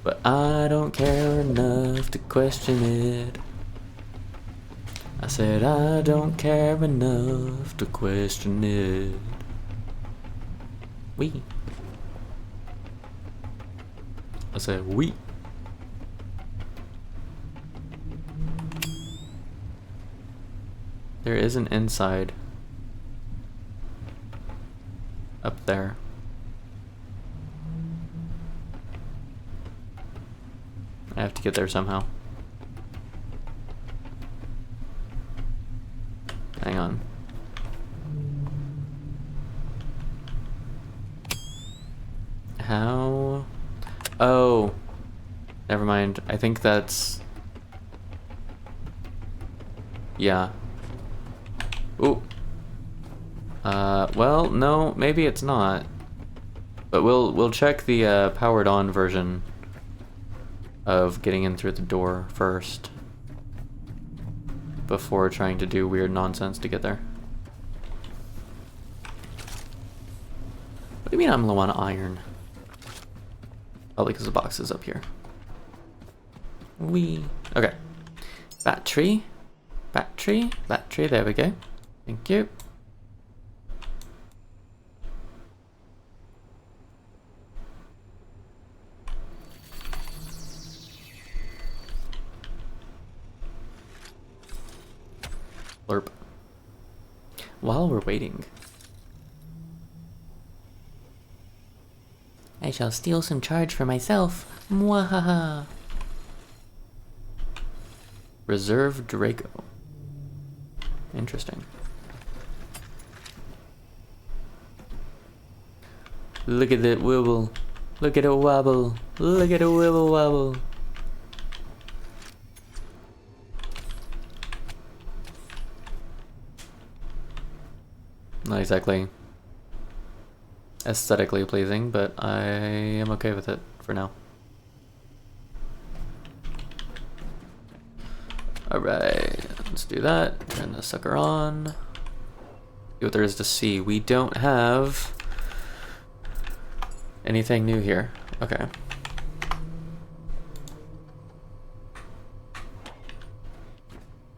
But I don't care enough to question it. I said I don't care enough to question it. We. I said we. There is an inside up there. I have to get there somehow. Hang on. How? Oh. Never mind. I think that's... Yeah. Ooh. Well, no, maybe it's not. But we'll check the powered on version of getting in through the door first before trying to do weird nonsense to get there. What do you mean I'm low on iron? Probably because the box is up here. Okay. Battery, there we go. Thank you. Blurp. While we're waiting, I shall steal some charge for myself. Mwahaha. Reserve Draco. Interesting. Look at that wibble. Look at it wobble. Look at it wibble wobble. Not exactly aesthetically pleasing, but I am okay with it for now. Alright, let's do that. Turn the sucker on. See what there is to see. We don't have anything new here. Okay.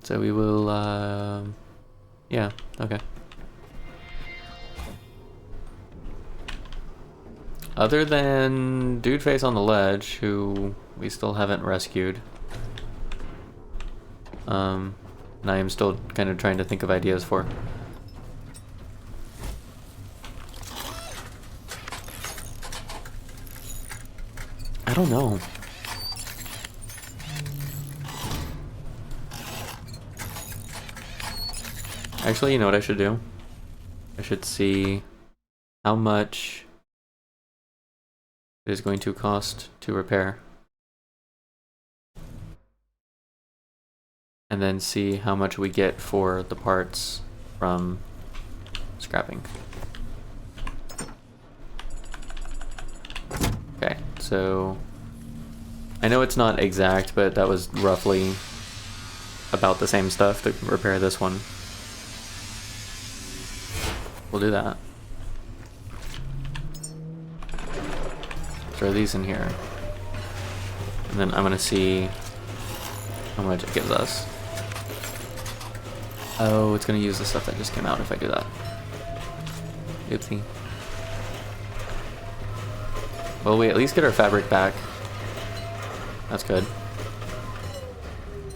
So we will, yeah, okay. Other than Dude Face on the ledge, who we still haven't rescued. And I am still kind of trying to think of ideas for. I don't know. Actually, you know what I should do? I should see how much it is going to cost to repair. And then see how much we get for the parts from scrapping. Okay, so I know it's not exact, but that was roughly about the same stuff to repair this one. We'll do that. throw these in here. And then I'm gonna see how much it gives us. Oh, it's gonna use the stuff that just came out if I do that. Oopsie. Well, we at least get our fabric back. That's good.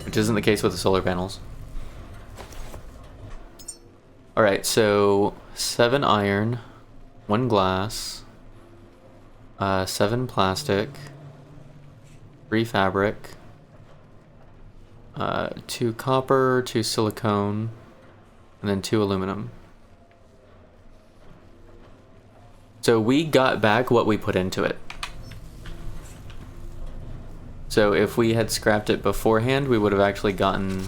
Which isn't the case with the solar panels. Alright, so 7 iron, 1 glass, 7 plastic, 3 fabric, 2 copper, 2 silicone, and then 2 aluminum. So we got back what we put into it. So if we had scrapped it beforehand, we would have actually gotten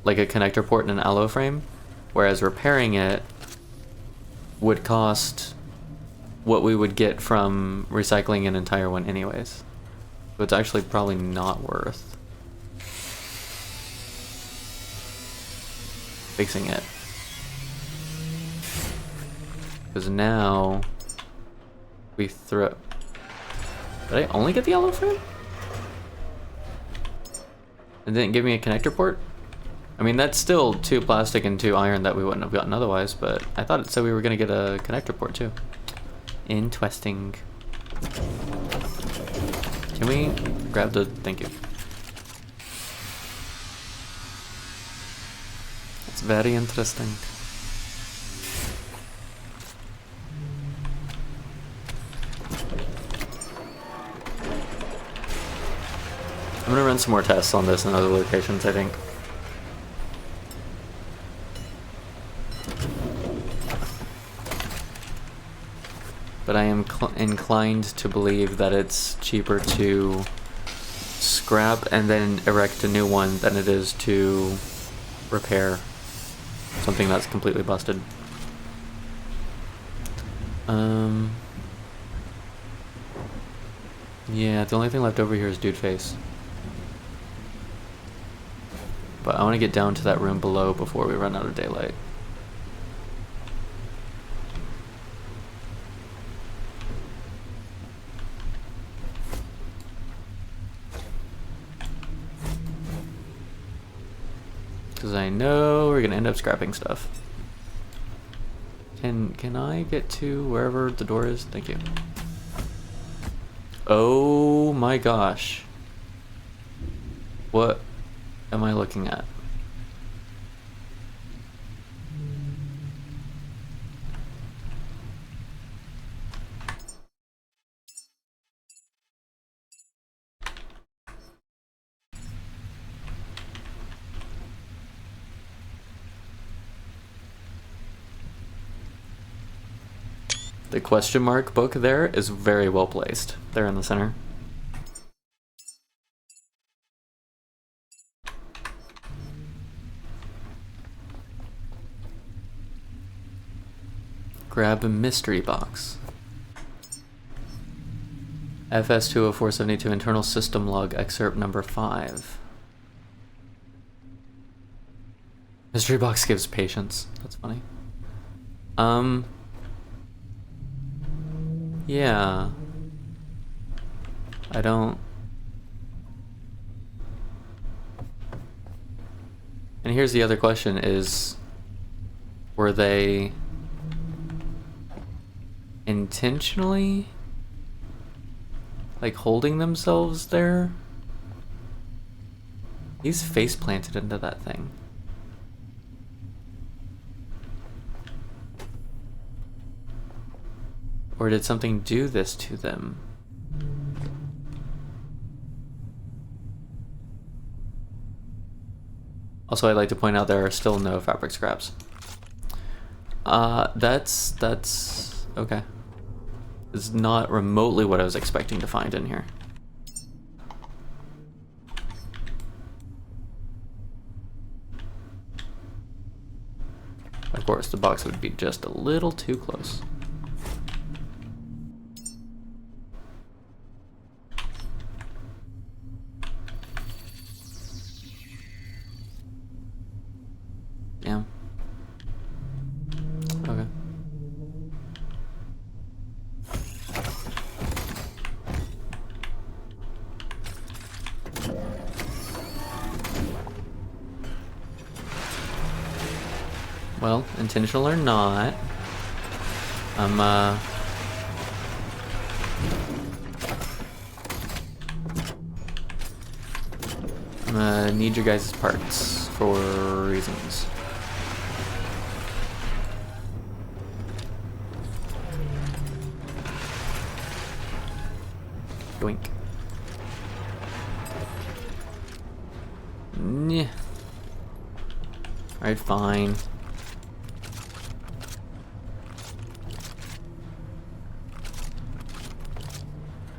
like a connector port and an alloy frame, whereas repairing it would cost what we would get from recycling an entire one anyways. So it's actually probably not worth fixing it. Because now we throw... Did I only get the yellow frame? It didn't give me a connector port? I mean, that's still 2 plastic and 2 iron that we wouldn't have gotten otherwise, but I thought it said we were going to get a connector port too. Interesting. Can we grab the... Thank you. It's very interesting. I'm gonna run some more tests on this in other locations, I think. But I am inclined to believe that it's cheaper to scrap and then erect a new one than it is to repair something that's completely busted. Yeah, the only thing left over here is Dude Face. But I want to get down to that room below before we run out of daylight. Because I know we're going to end up scrapping stuff. Can I get to wherever the door is? Thank you. Oh my gosh. What am I looking at? The question mark book there is very well placed. There in the center. Grab a mystery box. FS20472 internal system log excerpt number 5. Mystery box gives patience. That's funny. Yeah. I don't... And here's the other question is, were they intentionally like holding themselves there? He's face planted into that thing. Or did something do this to them? Also, I'd like to point out there are still no fabric scraps. That's okay. It's not remotely what I was expecting to find in here. Of course, the box would be just a little too close. Yeah. Okay. Well, intentional or not, I'm gonna need your guys' parts for reasons. Yoink. Nyeh. Alright, fine.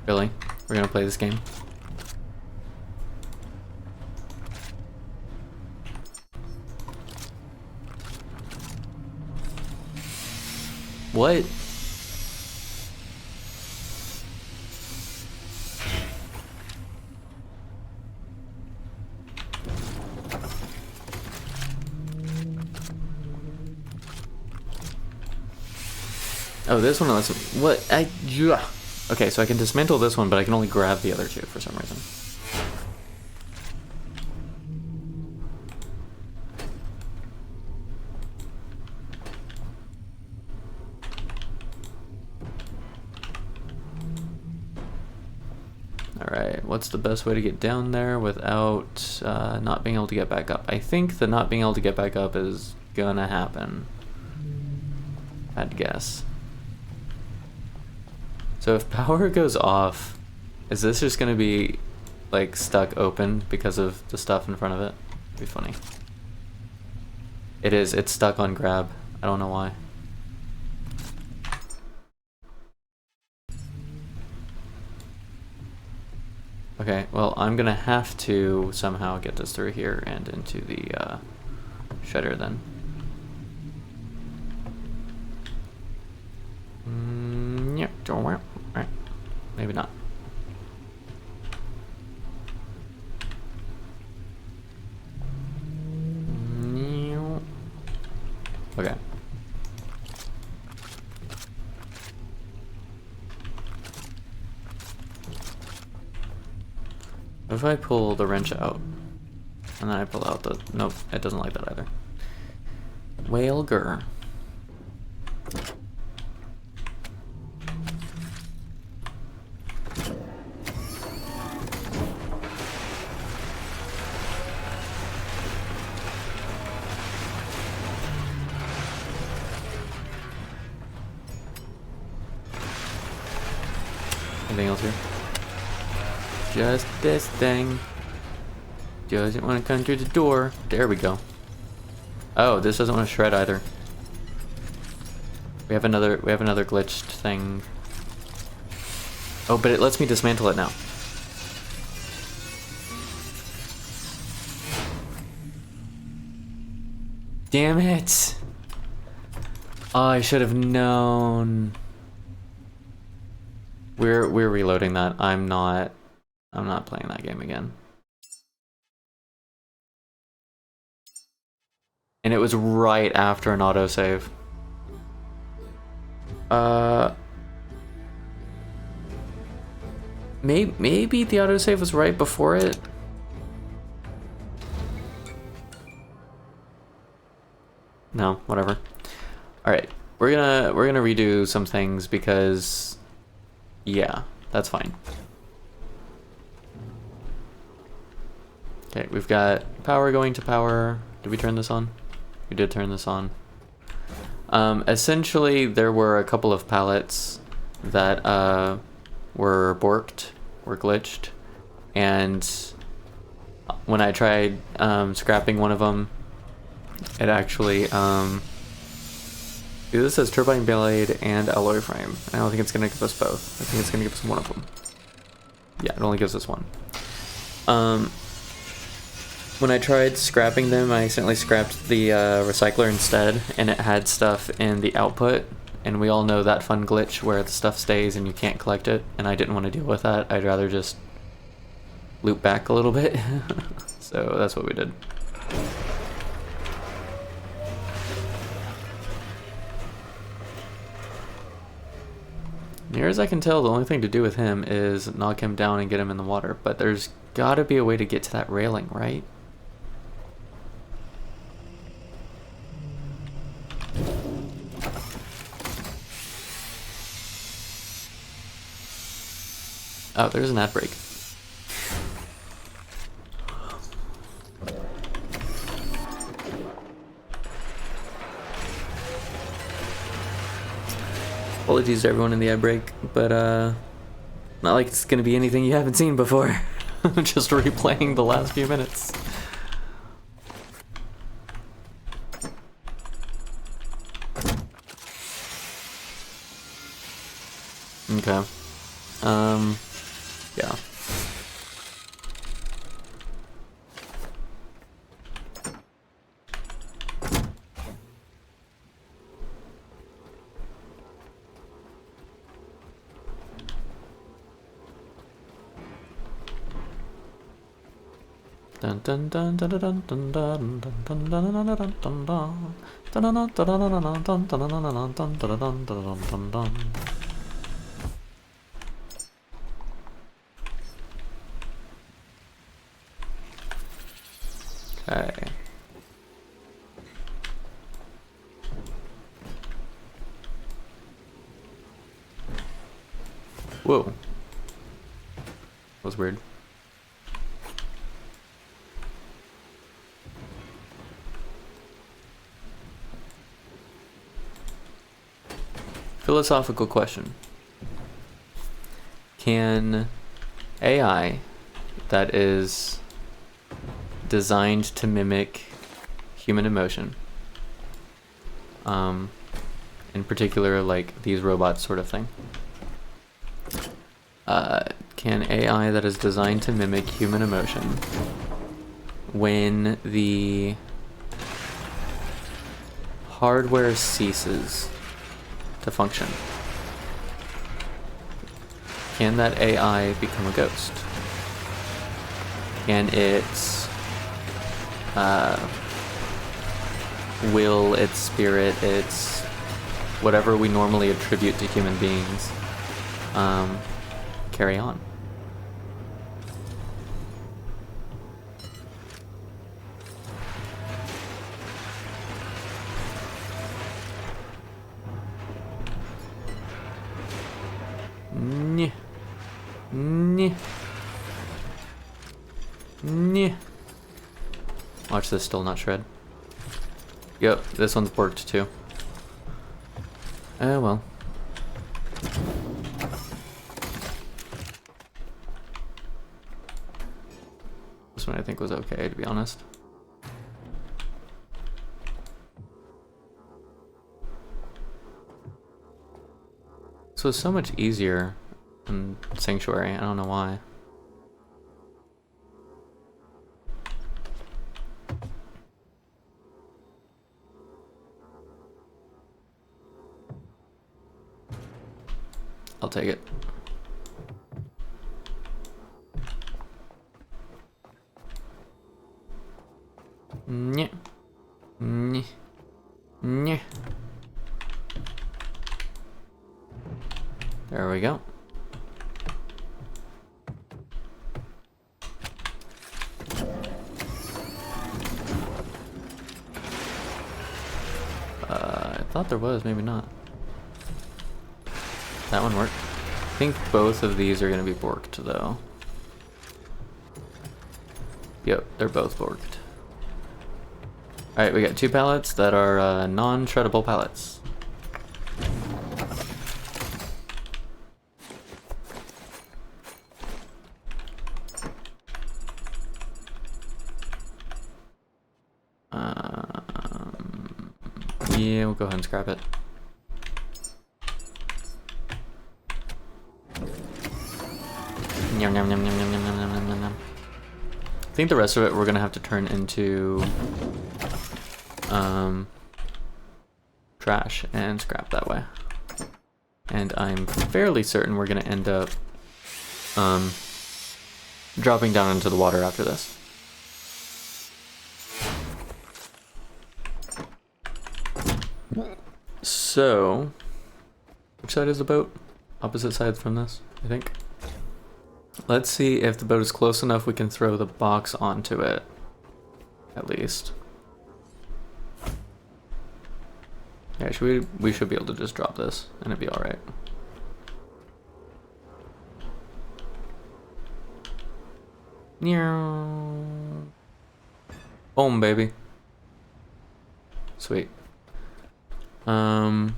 Really? We're gonna play this game? What? Oh, this one lets me. What? Yeah. Okay, so I can dismantle this one, but I can only grab the other two for some reason. Alright, what's the best way to get down there without not being able to get back up? I think the not being able to get back up is gonna happen. I'd guess. So if power goes off, is this just gonna be like stuck open because of the stuff in front of it? It'd be funny. It is, it's stuck on grab. I don't know why. Okay, well, I'm gonna have to somehow get this through here and into the shredder then. Yep, don't worry. Alright, maybe not. Okay. What if I pull the wrench out? And then I pull out the... Nope, it doesn't like that either. Whalger. Anything else here? Just this thing. Doesn't want to come through the door. There we go. Oh, this doesn't want to shred either. We have another glitched thing. Oh, but it lets me dismantle it now. Damn it! Oh, I should have known. We're reloading that. I'm not playing that game again. And it was right after an autosave. Maybe the autosave was right before it. No, whatever. All right, we're gonna redo some things because, yeah, that's fine. Okay, we've got power going to power. Did we turn this on? We did turn this on. Essentially, there were a couple of pallets that were borked, were glitched, and when I tried scrapping one of them, it actually this says turbine blade and alloy frame. I don't think it's gonna give us both. I think it's gonna give us one of them. Yeah, it only gives us one. When I tried scrapping them, I accidentally scrapped the recycler instead, and it had stuff in the output, and we all know that fun glitch where the stuff stays and you can't collect it, and I didn't want to deal with that. I'd rather just loop back a little bit. So that's what we did. Near as I can tell, the only thing to do with him is knock him down and get him in the water, but there's gotta be a way to get to that railing, right? Oh, there's an ad break. Apologies to everyone in the ad break, but not like it's gonna be anything you haven't seen before. Just replaying the last few minutes. Okay. Yeah. Dun dun dun dun dun dun dun dun dun dun dun dun dun dun dun. Okay. Whoa. That was weird. Philosophical question. Can AI that is designed to mimic human emotion, in particular like these robots sort of thing, can AI that is designed to mimic human emotion, when the hardware ceases to function, can that AI become a ghost? Can it will, its spirit, its whatever we normally attribute to human beings, carry on? Nyeh. Nyeh. Nyeh. Watch this still not shred. Yep, this one's borked too. Oh well. This one I think was okay, to be honest. So it's so much easier in Sanctuary, I don't know why. I'll take it. Nyeh. Nyeh. Nyeh. There we go. I thought there was, maybe not. That one worked. I think both of these are going to be borked, though. Yep, they're both borked. Alright, we got 2 pallets that are non-shreddable pallets. Yeah, we'll go ahead and scrap it. Yum, yum, yum, yum, yum, yum, yum, yum, yum, yum. I think the rest of it we're gonna have to turn into trash and scrap that way. And I'm fairly certain we're gonna end up dropping down into the water after this. So, which side is the boat? Opposite sides from this, I think. Let's see if the boat is close enough we can throw the box onto it, at least. Yeah, we should be able to just drop this and it'd be alright. Boom, baby. Sweet. I'm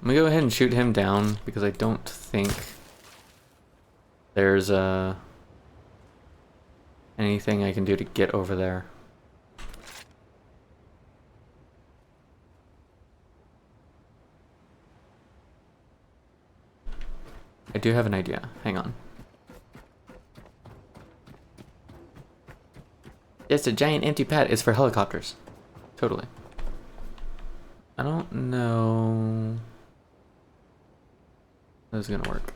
gonna go ahead and shoot him down because I don't think there's anything I can do to get over there. I do have an idea. Hang on. It's a giant empty pad. It's for helicopters. Totally. I don't know. This is gonna work.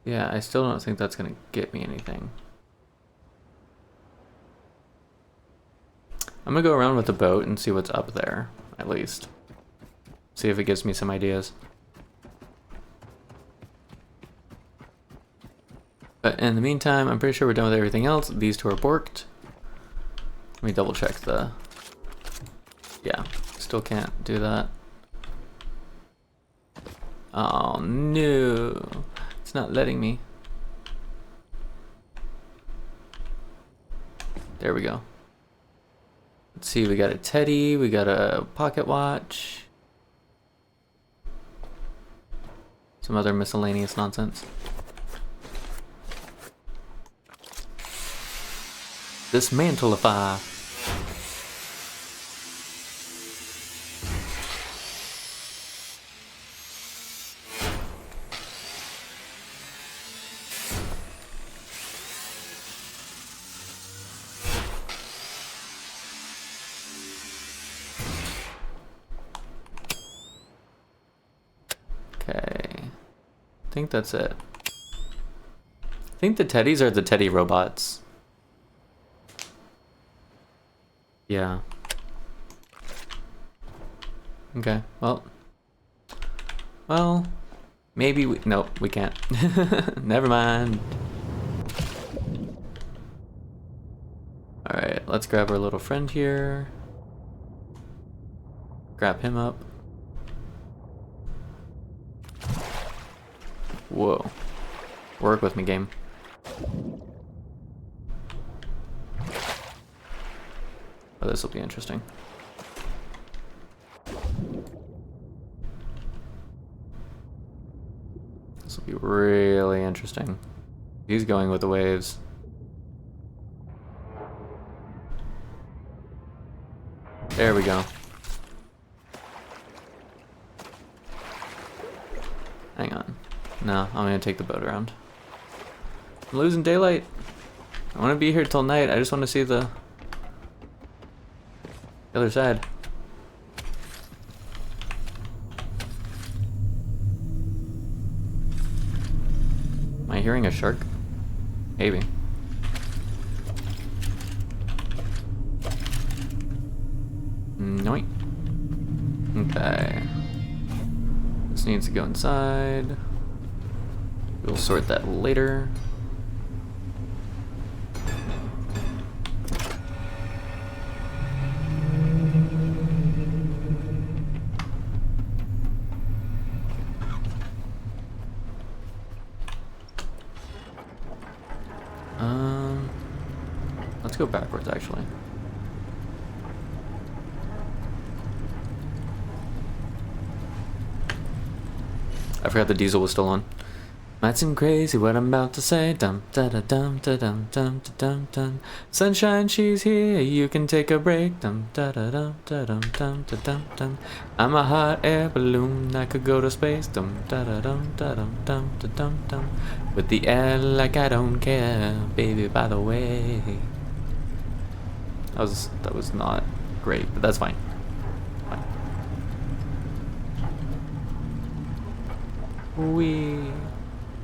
Yeah, I still don't think that's gonna get me anything. I'm gonna go around with the boat and see what's up there, at least. See if it gives me some ideas. But in the meantime, I'm pretty sure we're done with everything else. These two are borked. Let me double check the... Yeah, still can't do that. Oh no, it's not letting me. There we go. Let's see, we got a teddy, we got a pocket watch. Some other miscellaneous nonsense. Dismantlify. Okay. I think that's it. I think the teddies are the teddy robots. Yeah. Okay, well, maybe we, nope, we can't. Never mind. Alright, let's grab our little friend here. Grab him up. Whoa. Work with me, game. Oh, this will be interesting. This will be really interesting. He's going with the waves. There we go. Hang on. No, I'm gonna take the boat around. I'm losing daylight. I want to be here till night. I just want to see the other side. Am I hearing a shark? Maybe. Nope. Okay. This needs to go inside. We'll sort that later. Let's go backwards, actually. I forgot the diesel was still on. Might seem crazy what I'm about to say. Dum da da dum da dum dum da dum dum. Sunshine, she's here. You can take a break. Dum da da dum da dum dum da dum dum. I'm a hot air balloon. I could go to space. Dum da da dum da dum dum da dum dum. With the air like I don't care, baby. By the way, that was not great, but that's fine.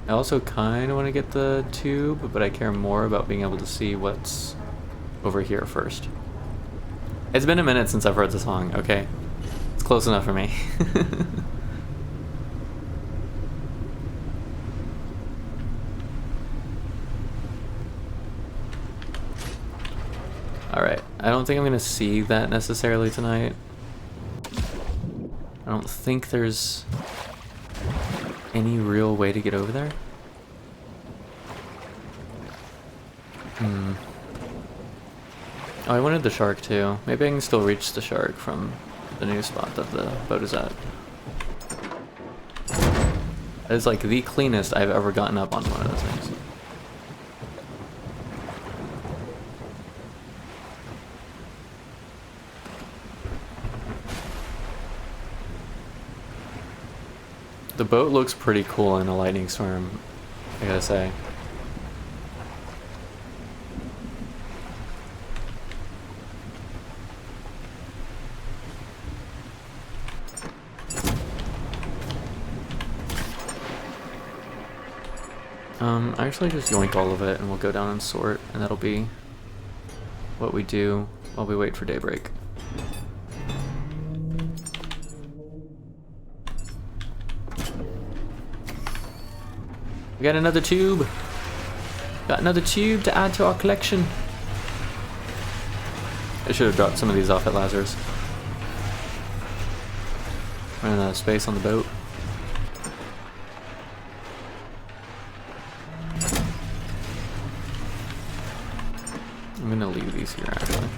I also kind of want to get the tube, but I care more about being able to see what's over here first. It's been a minute since I've heard the song, okay? It's close enough for me. Alright, I don't think I'm going to see that necessarily tonight. I don't think there's any real way to get over there. Oh, I wanted the shark too. Maybe I can still reach the shark from the new spot that the boat is at. That is like the cleanest I've ever gotten up on one of those things. The boat looks pretty cool in a lightning storm, I gotta say. Actually just yoink all of it and we'll go down and sort, and that'll be what we do while we wait for daybreak. We got another tube. Got another tube to add to our collection. I should have dropped some of these off at Lazarus. Running out of space on the boat. I'm gonna leave these here actually.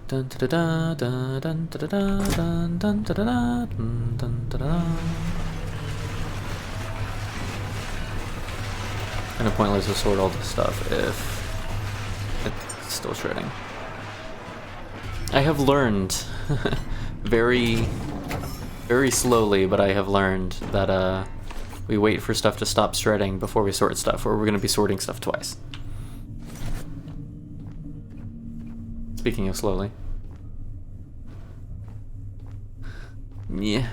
Dun da da da dun da da dun dun da da dun dun da da. Kind of pointless to sort all this stuff if it's still shredding. I have learned very slowly, but I have learned that we wait for stuff to stop shredding before we sort stuff, or we're going to be sorting stuff twice. Speaking of slowly. Yeah.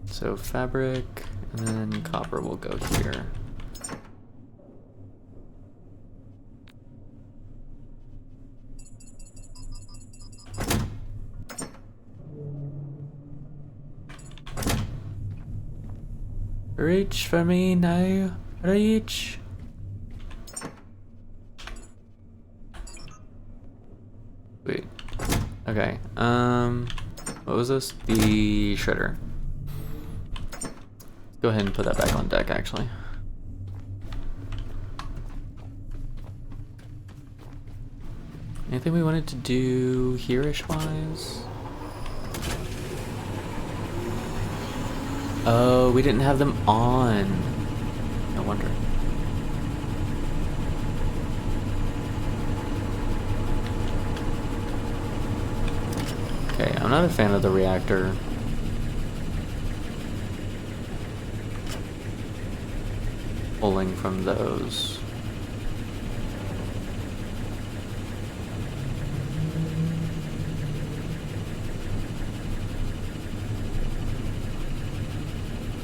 So fabric, and then copper will go here. Reach for me now, reach. Wait, okay, what was this? The shredder. Go ahead and put that back on deck, actually. Anything we wanted to do here-ish wise? Oh, we didn't have them on. No wonder. Okay, I'm not a fan of the reactor. Pulling from those.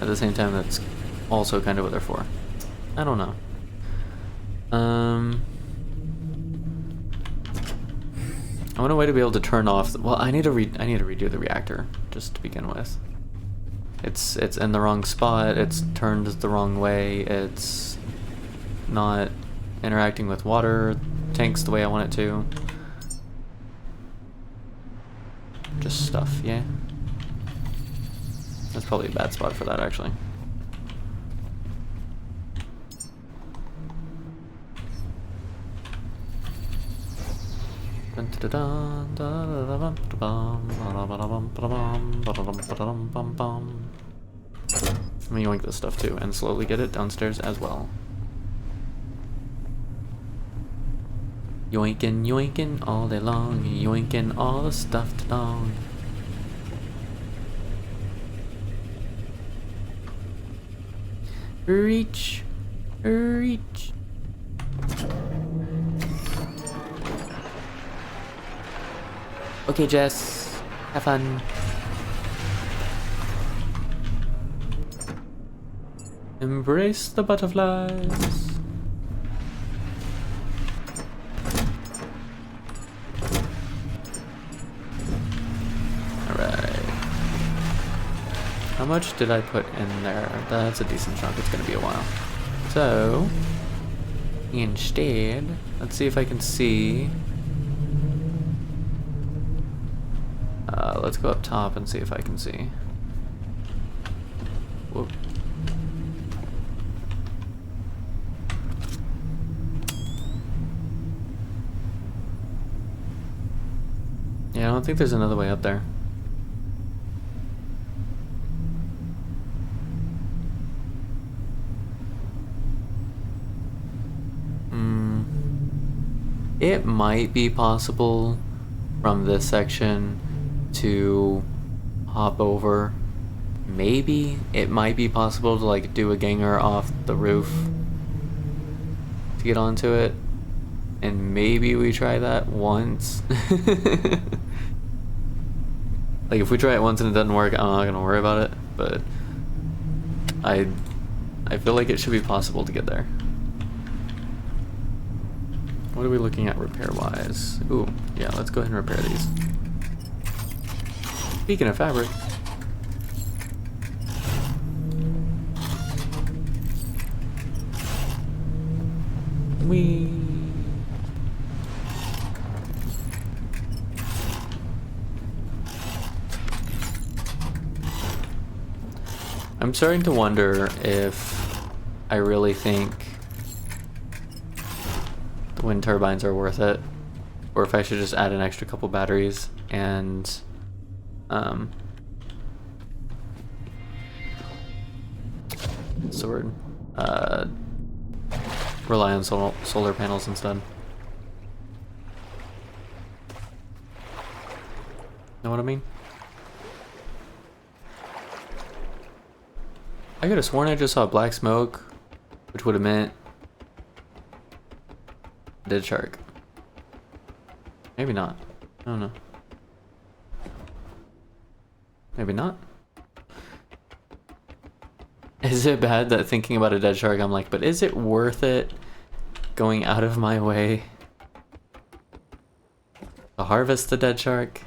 At the same time, that's also kind of what they're for. I don't know. I want a way to be able to turn off. Well, I need to redo the reactor just to begin with. It's in the wrong spot. It's turned the wrong way. It's not interacting with water tanks the way I want it to. Just stuff, yeah. That's probably a bad spot for that, actually. Let me yoink this stuff too, and slowly get it downstairs as well. Yoinkin', yoinkin' all day long, yoinkin' all the stuff along. Reach, reach. Okay, Jess, have fun. Embrace the butterflies. Alright. How much did I put in there? That's a decent chunk. It's gonna be a while. So, instead, let's see if I can see. Let's go up top and see if I can see. Whoop. Yeah, I don't think there's another way up there. It might be possible from this section to hop over. Maybe it might be possible to like do a ganger off the roof to get onto it. And maybe we try that once. Like if we try it once and it doesn't work, I'm not gonna worry about it, but I feel like it should be possible to get there. What are we looking at repair-wise? Ooh, yeah, let's go ahead and repair these. Speaking of fabric. I'm starting to wonder if I really think the wind turbines are worth it, or if I should just add an extra couple batteries and rely on solar panels instead. Know what I mean? I could have sworn I just saw black smoke, which would have meant dead shark. Maybe not. I don't know. Maybe not. Is it bad that thinking about a dead shark, I'm like, but is it worth it going out of my way to harvest the dead shark?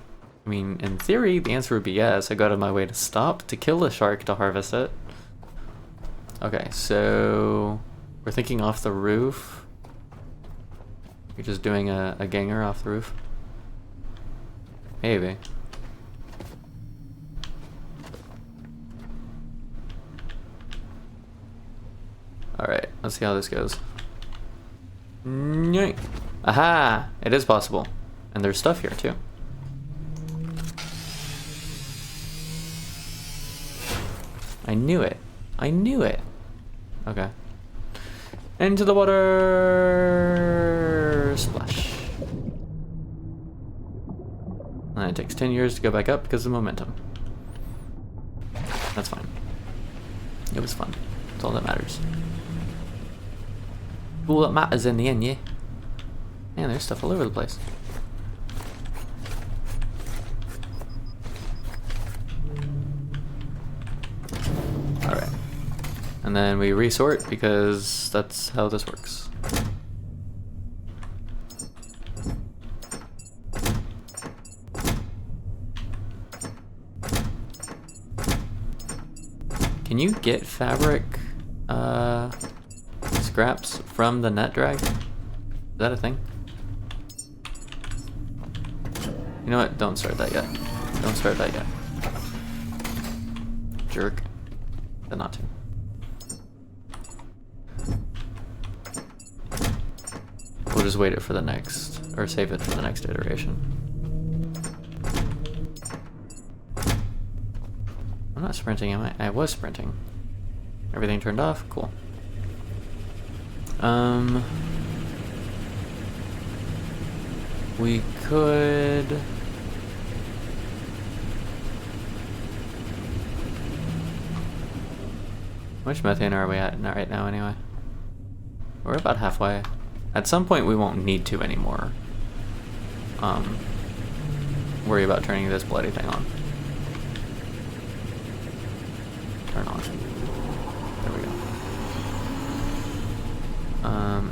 I mean, in theory, the answer would be yes. I go out of my way to stop to kill the shark to harvest it. Okay, so we're thinking off the roof. You're just doing a ganger off the roof? Maybe. Alright, let's see how this goes. Aha! It is possible. And there's stuff here too. I knew it. I knew it. Okay. Into the water! Splash. And it takes 10 years to go back up because of momentum. That's fine. It was fun. That's all that matters. All that matters in the end, yeah? Man, there's stuff all over the place. Alright. And then we resort because that's how this works. Can you get fabric scraps from the net drag? Is that a thing? You know what? Don't start that yet. Don't start that yet. Jerk. But not to. We'll just wait it for the next, or save it for the next iteration. I'm not sprinting, am I? I was sprinting. Everything turned off? Cool. We could... How much methane are we at right now anyway? We're about halfway. At some point we won't need to anymore. Worry about turning this bloody thing on. Turn on. There we go.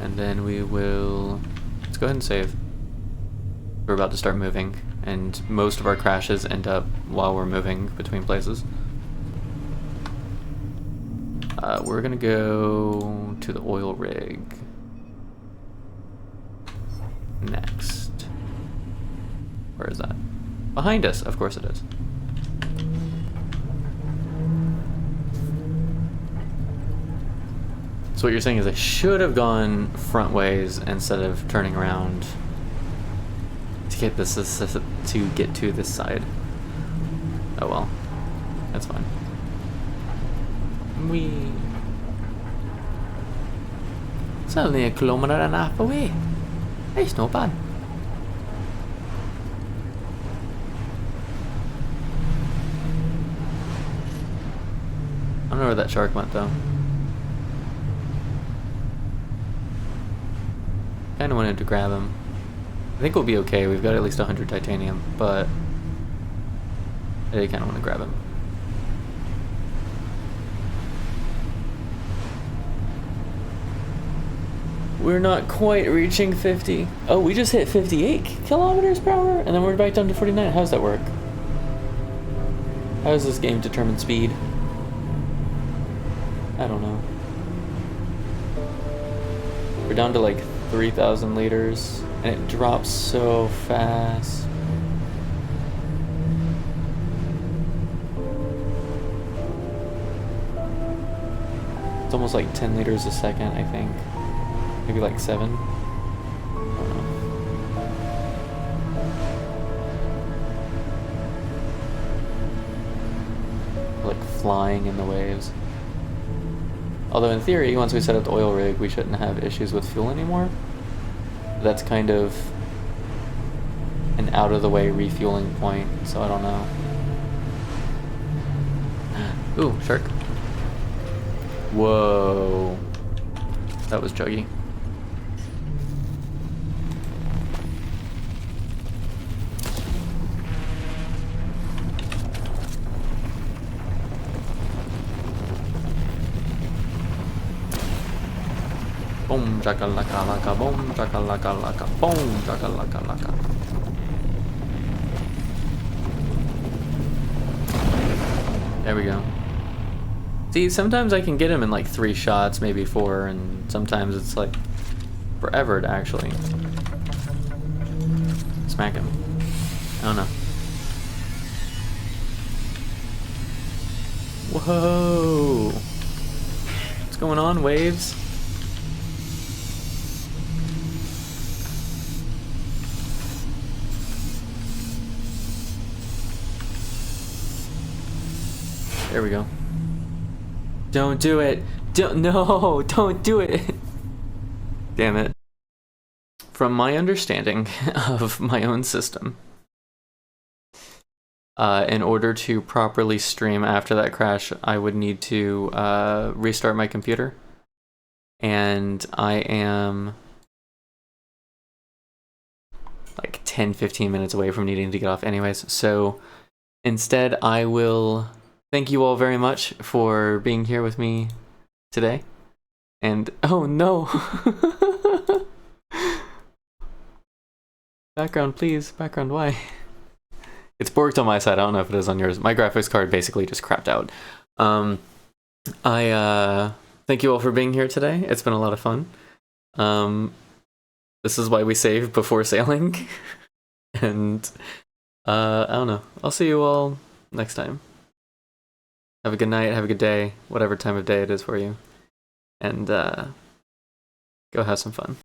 And then we will... Let's go ahead and save. We're about to start moving, and most of our crashes end up while we're moving between places. We're gonna go to the oil rig next. Where is that? Behind us, of course it is. So what you're saying is I should have gone front ways instead of turning around to get this to get to this side. Oh well, that's fine. It's only 1.5 kilometers away. It's not bad. I don't know where that shark went though. Kinda wanted to grab him. I think we'll be okay, we've got at least 100 titanium, but I did kinda want to grab him. We're not quite reaching 50. Oh, we just hit 58 kilometers per hour, and then we're back down to 49. How does that work? How does this game determine speed? I don't know. We're down to like 3,000 liters, and it drops so fast. It's almost like 10 liters a second, I think. Maybe like 7. I don't know. Like flying in the waves. Although in theory, once we set up the oil rig, we shouldn't have issues with fuel anymore. That's kind of an out-of-the-way refueling point, so I don't know. Ooh, shark. Whoa. That was chuggy. Boom, chakalaka laka, boom, chakalaka laka, boom, chakalaka laka. There we go. See, sometimes I can get him in like 3 shots, maybe 4, and sometimes it's like forever to actually smack him. I don't know. Whoa! What's going on, waves? There we go. Don't do it. Don't do it. Damn it. From my understanding of my own system, in order to properly stream after that crash, I would need to restart my computer. And I am like 10-15 minutes away from needing to get off anyways. So instead, I will thank you all very much for being here with me today. And oh no. Background, please. Background, why? It's borked on my side. I don't know if it is on yours. My graphics card basically just crapped out. I thank you all for being here today. It's been a lot of fun. This is why we save before sailing. And I don't know. I'll see you all next time. Have a good night, have a good day, whatever time of day it is for you. And go have some fun.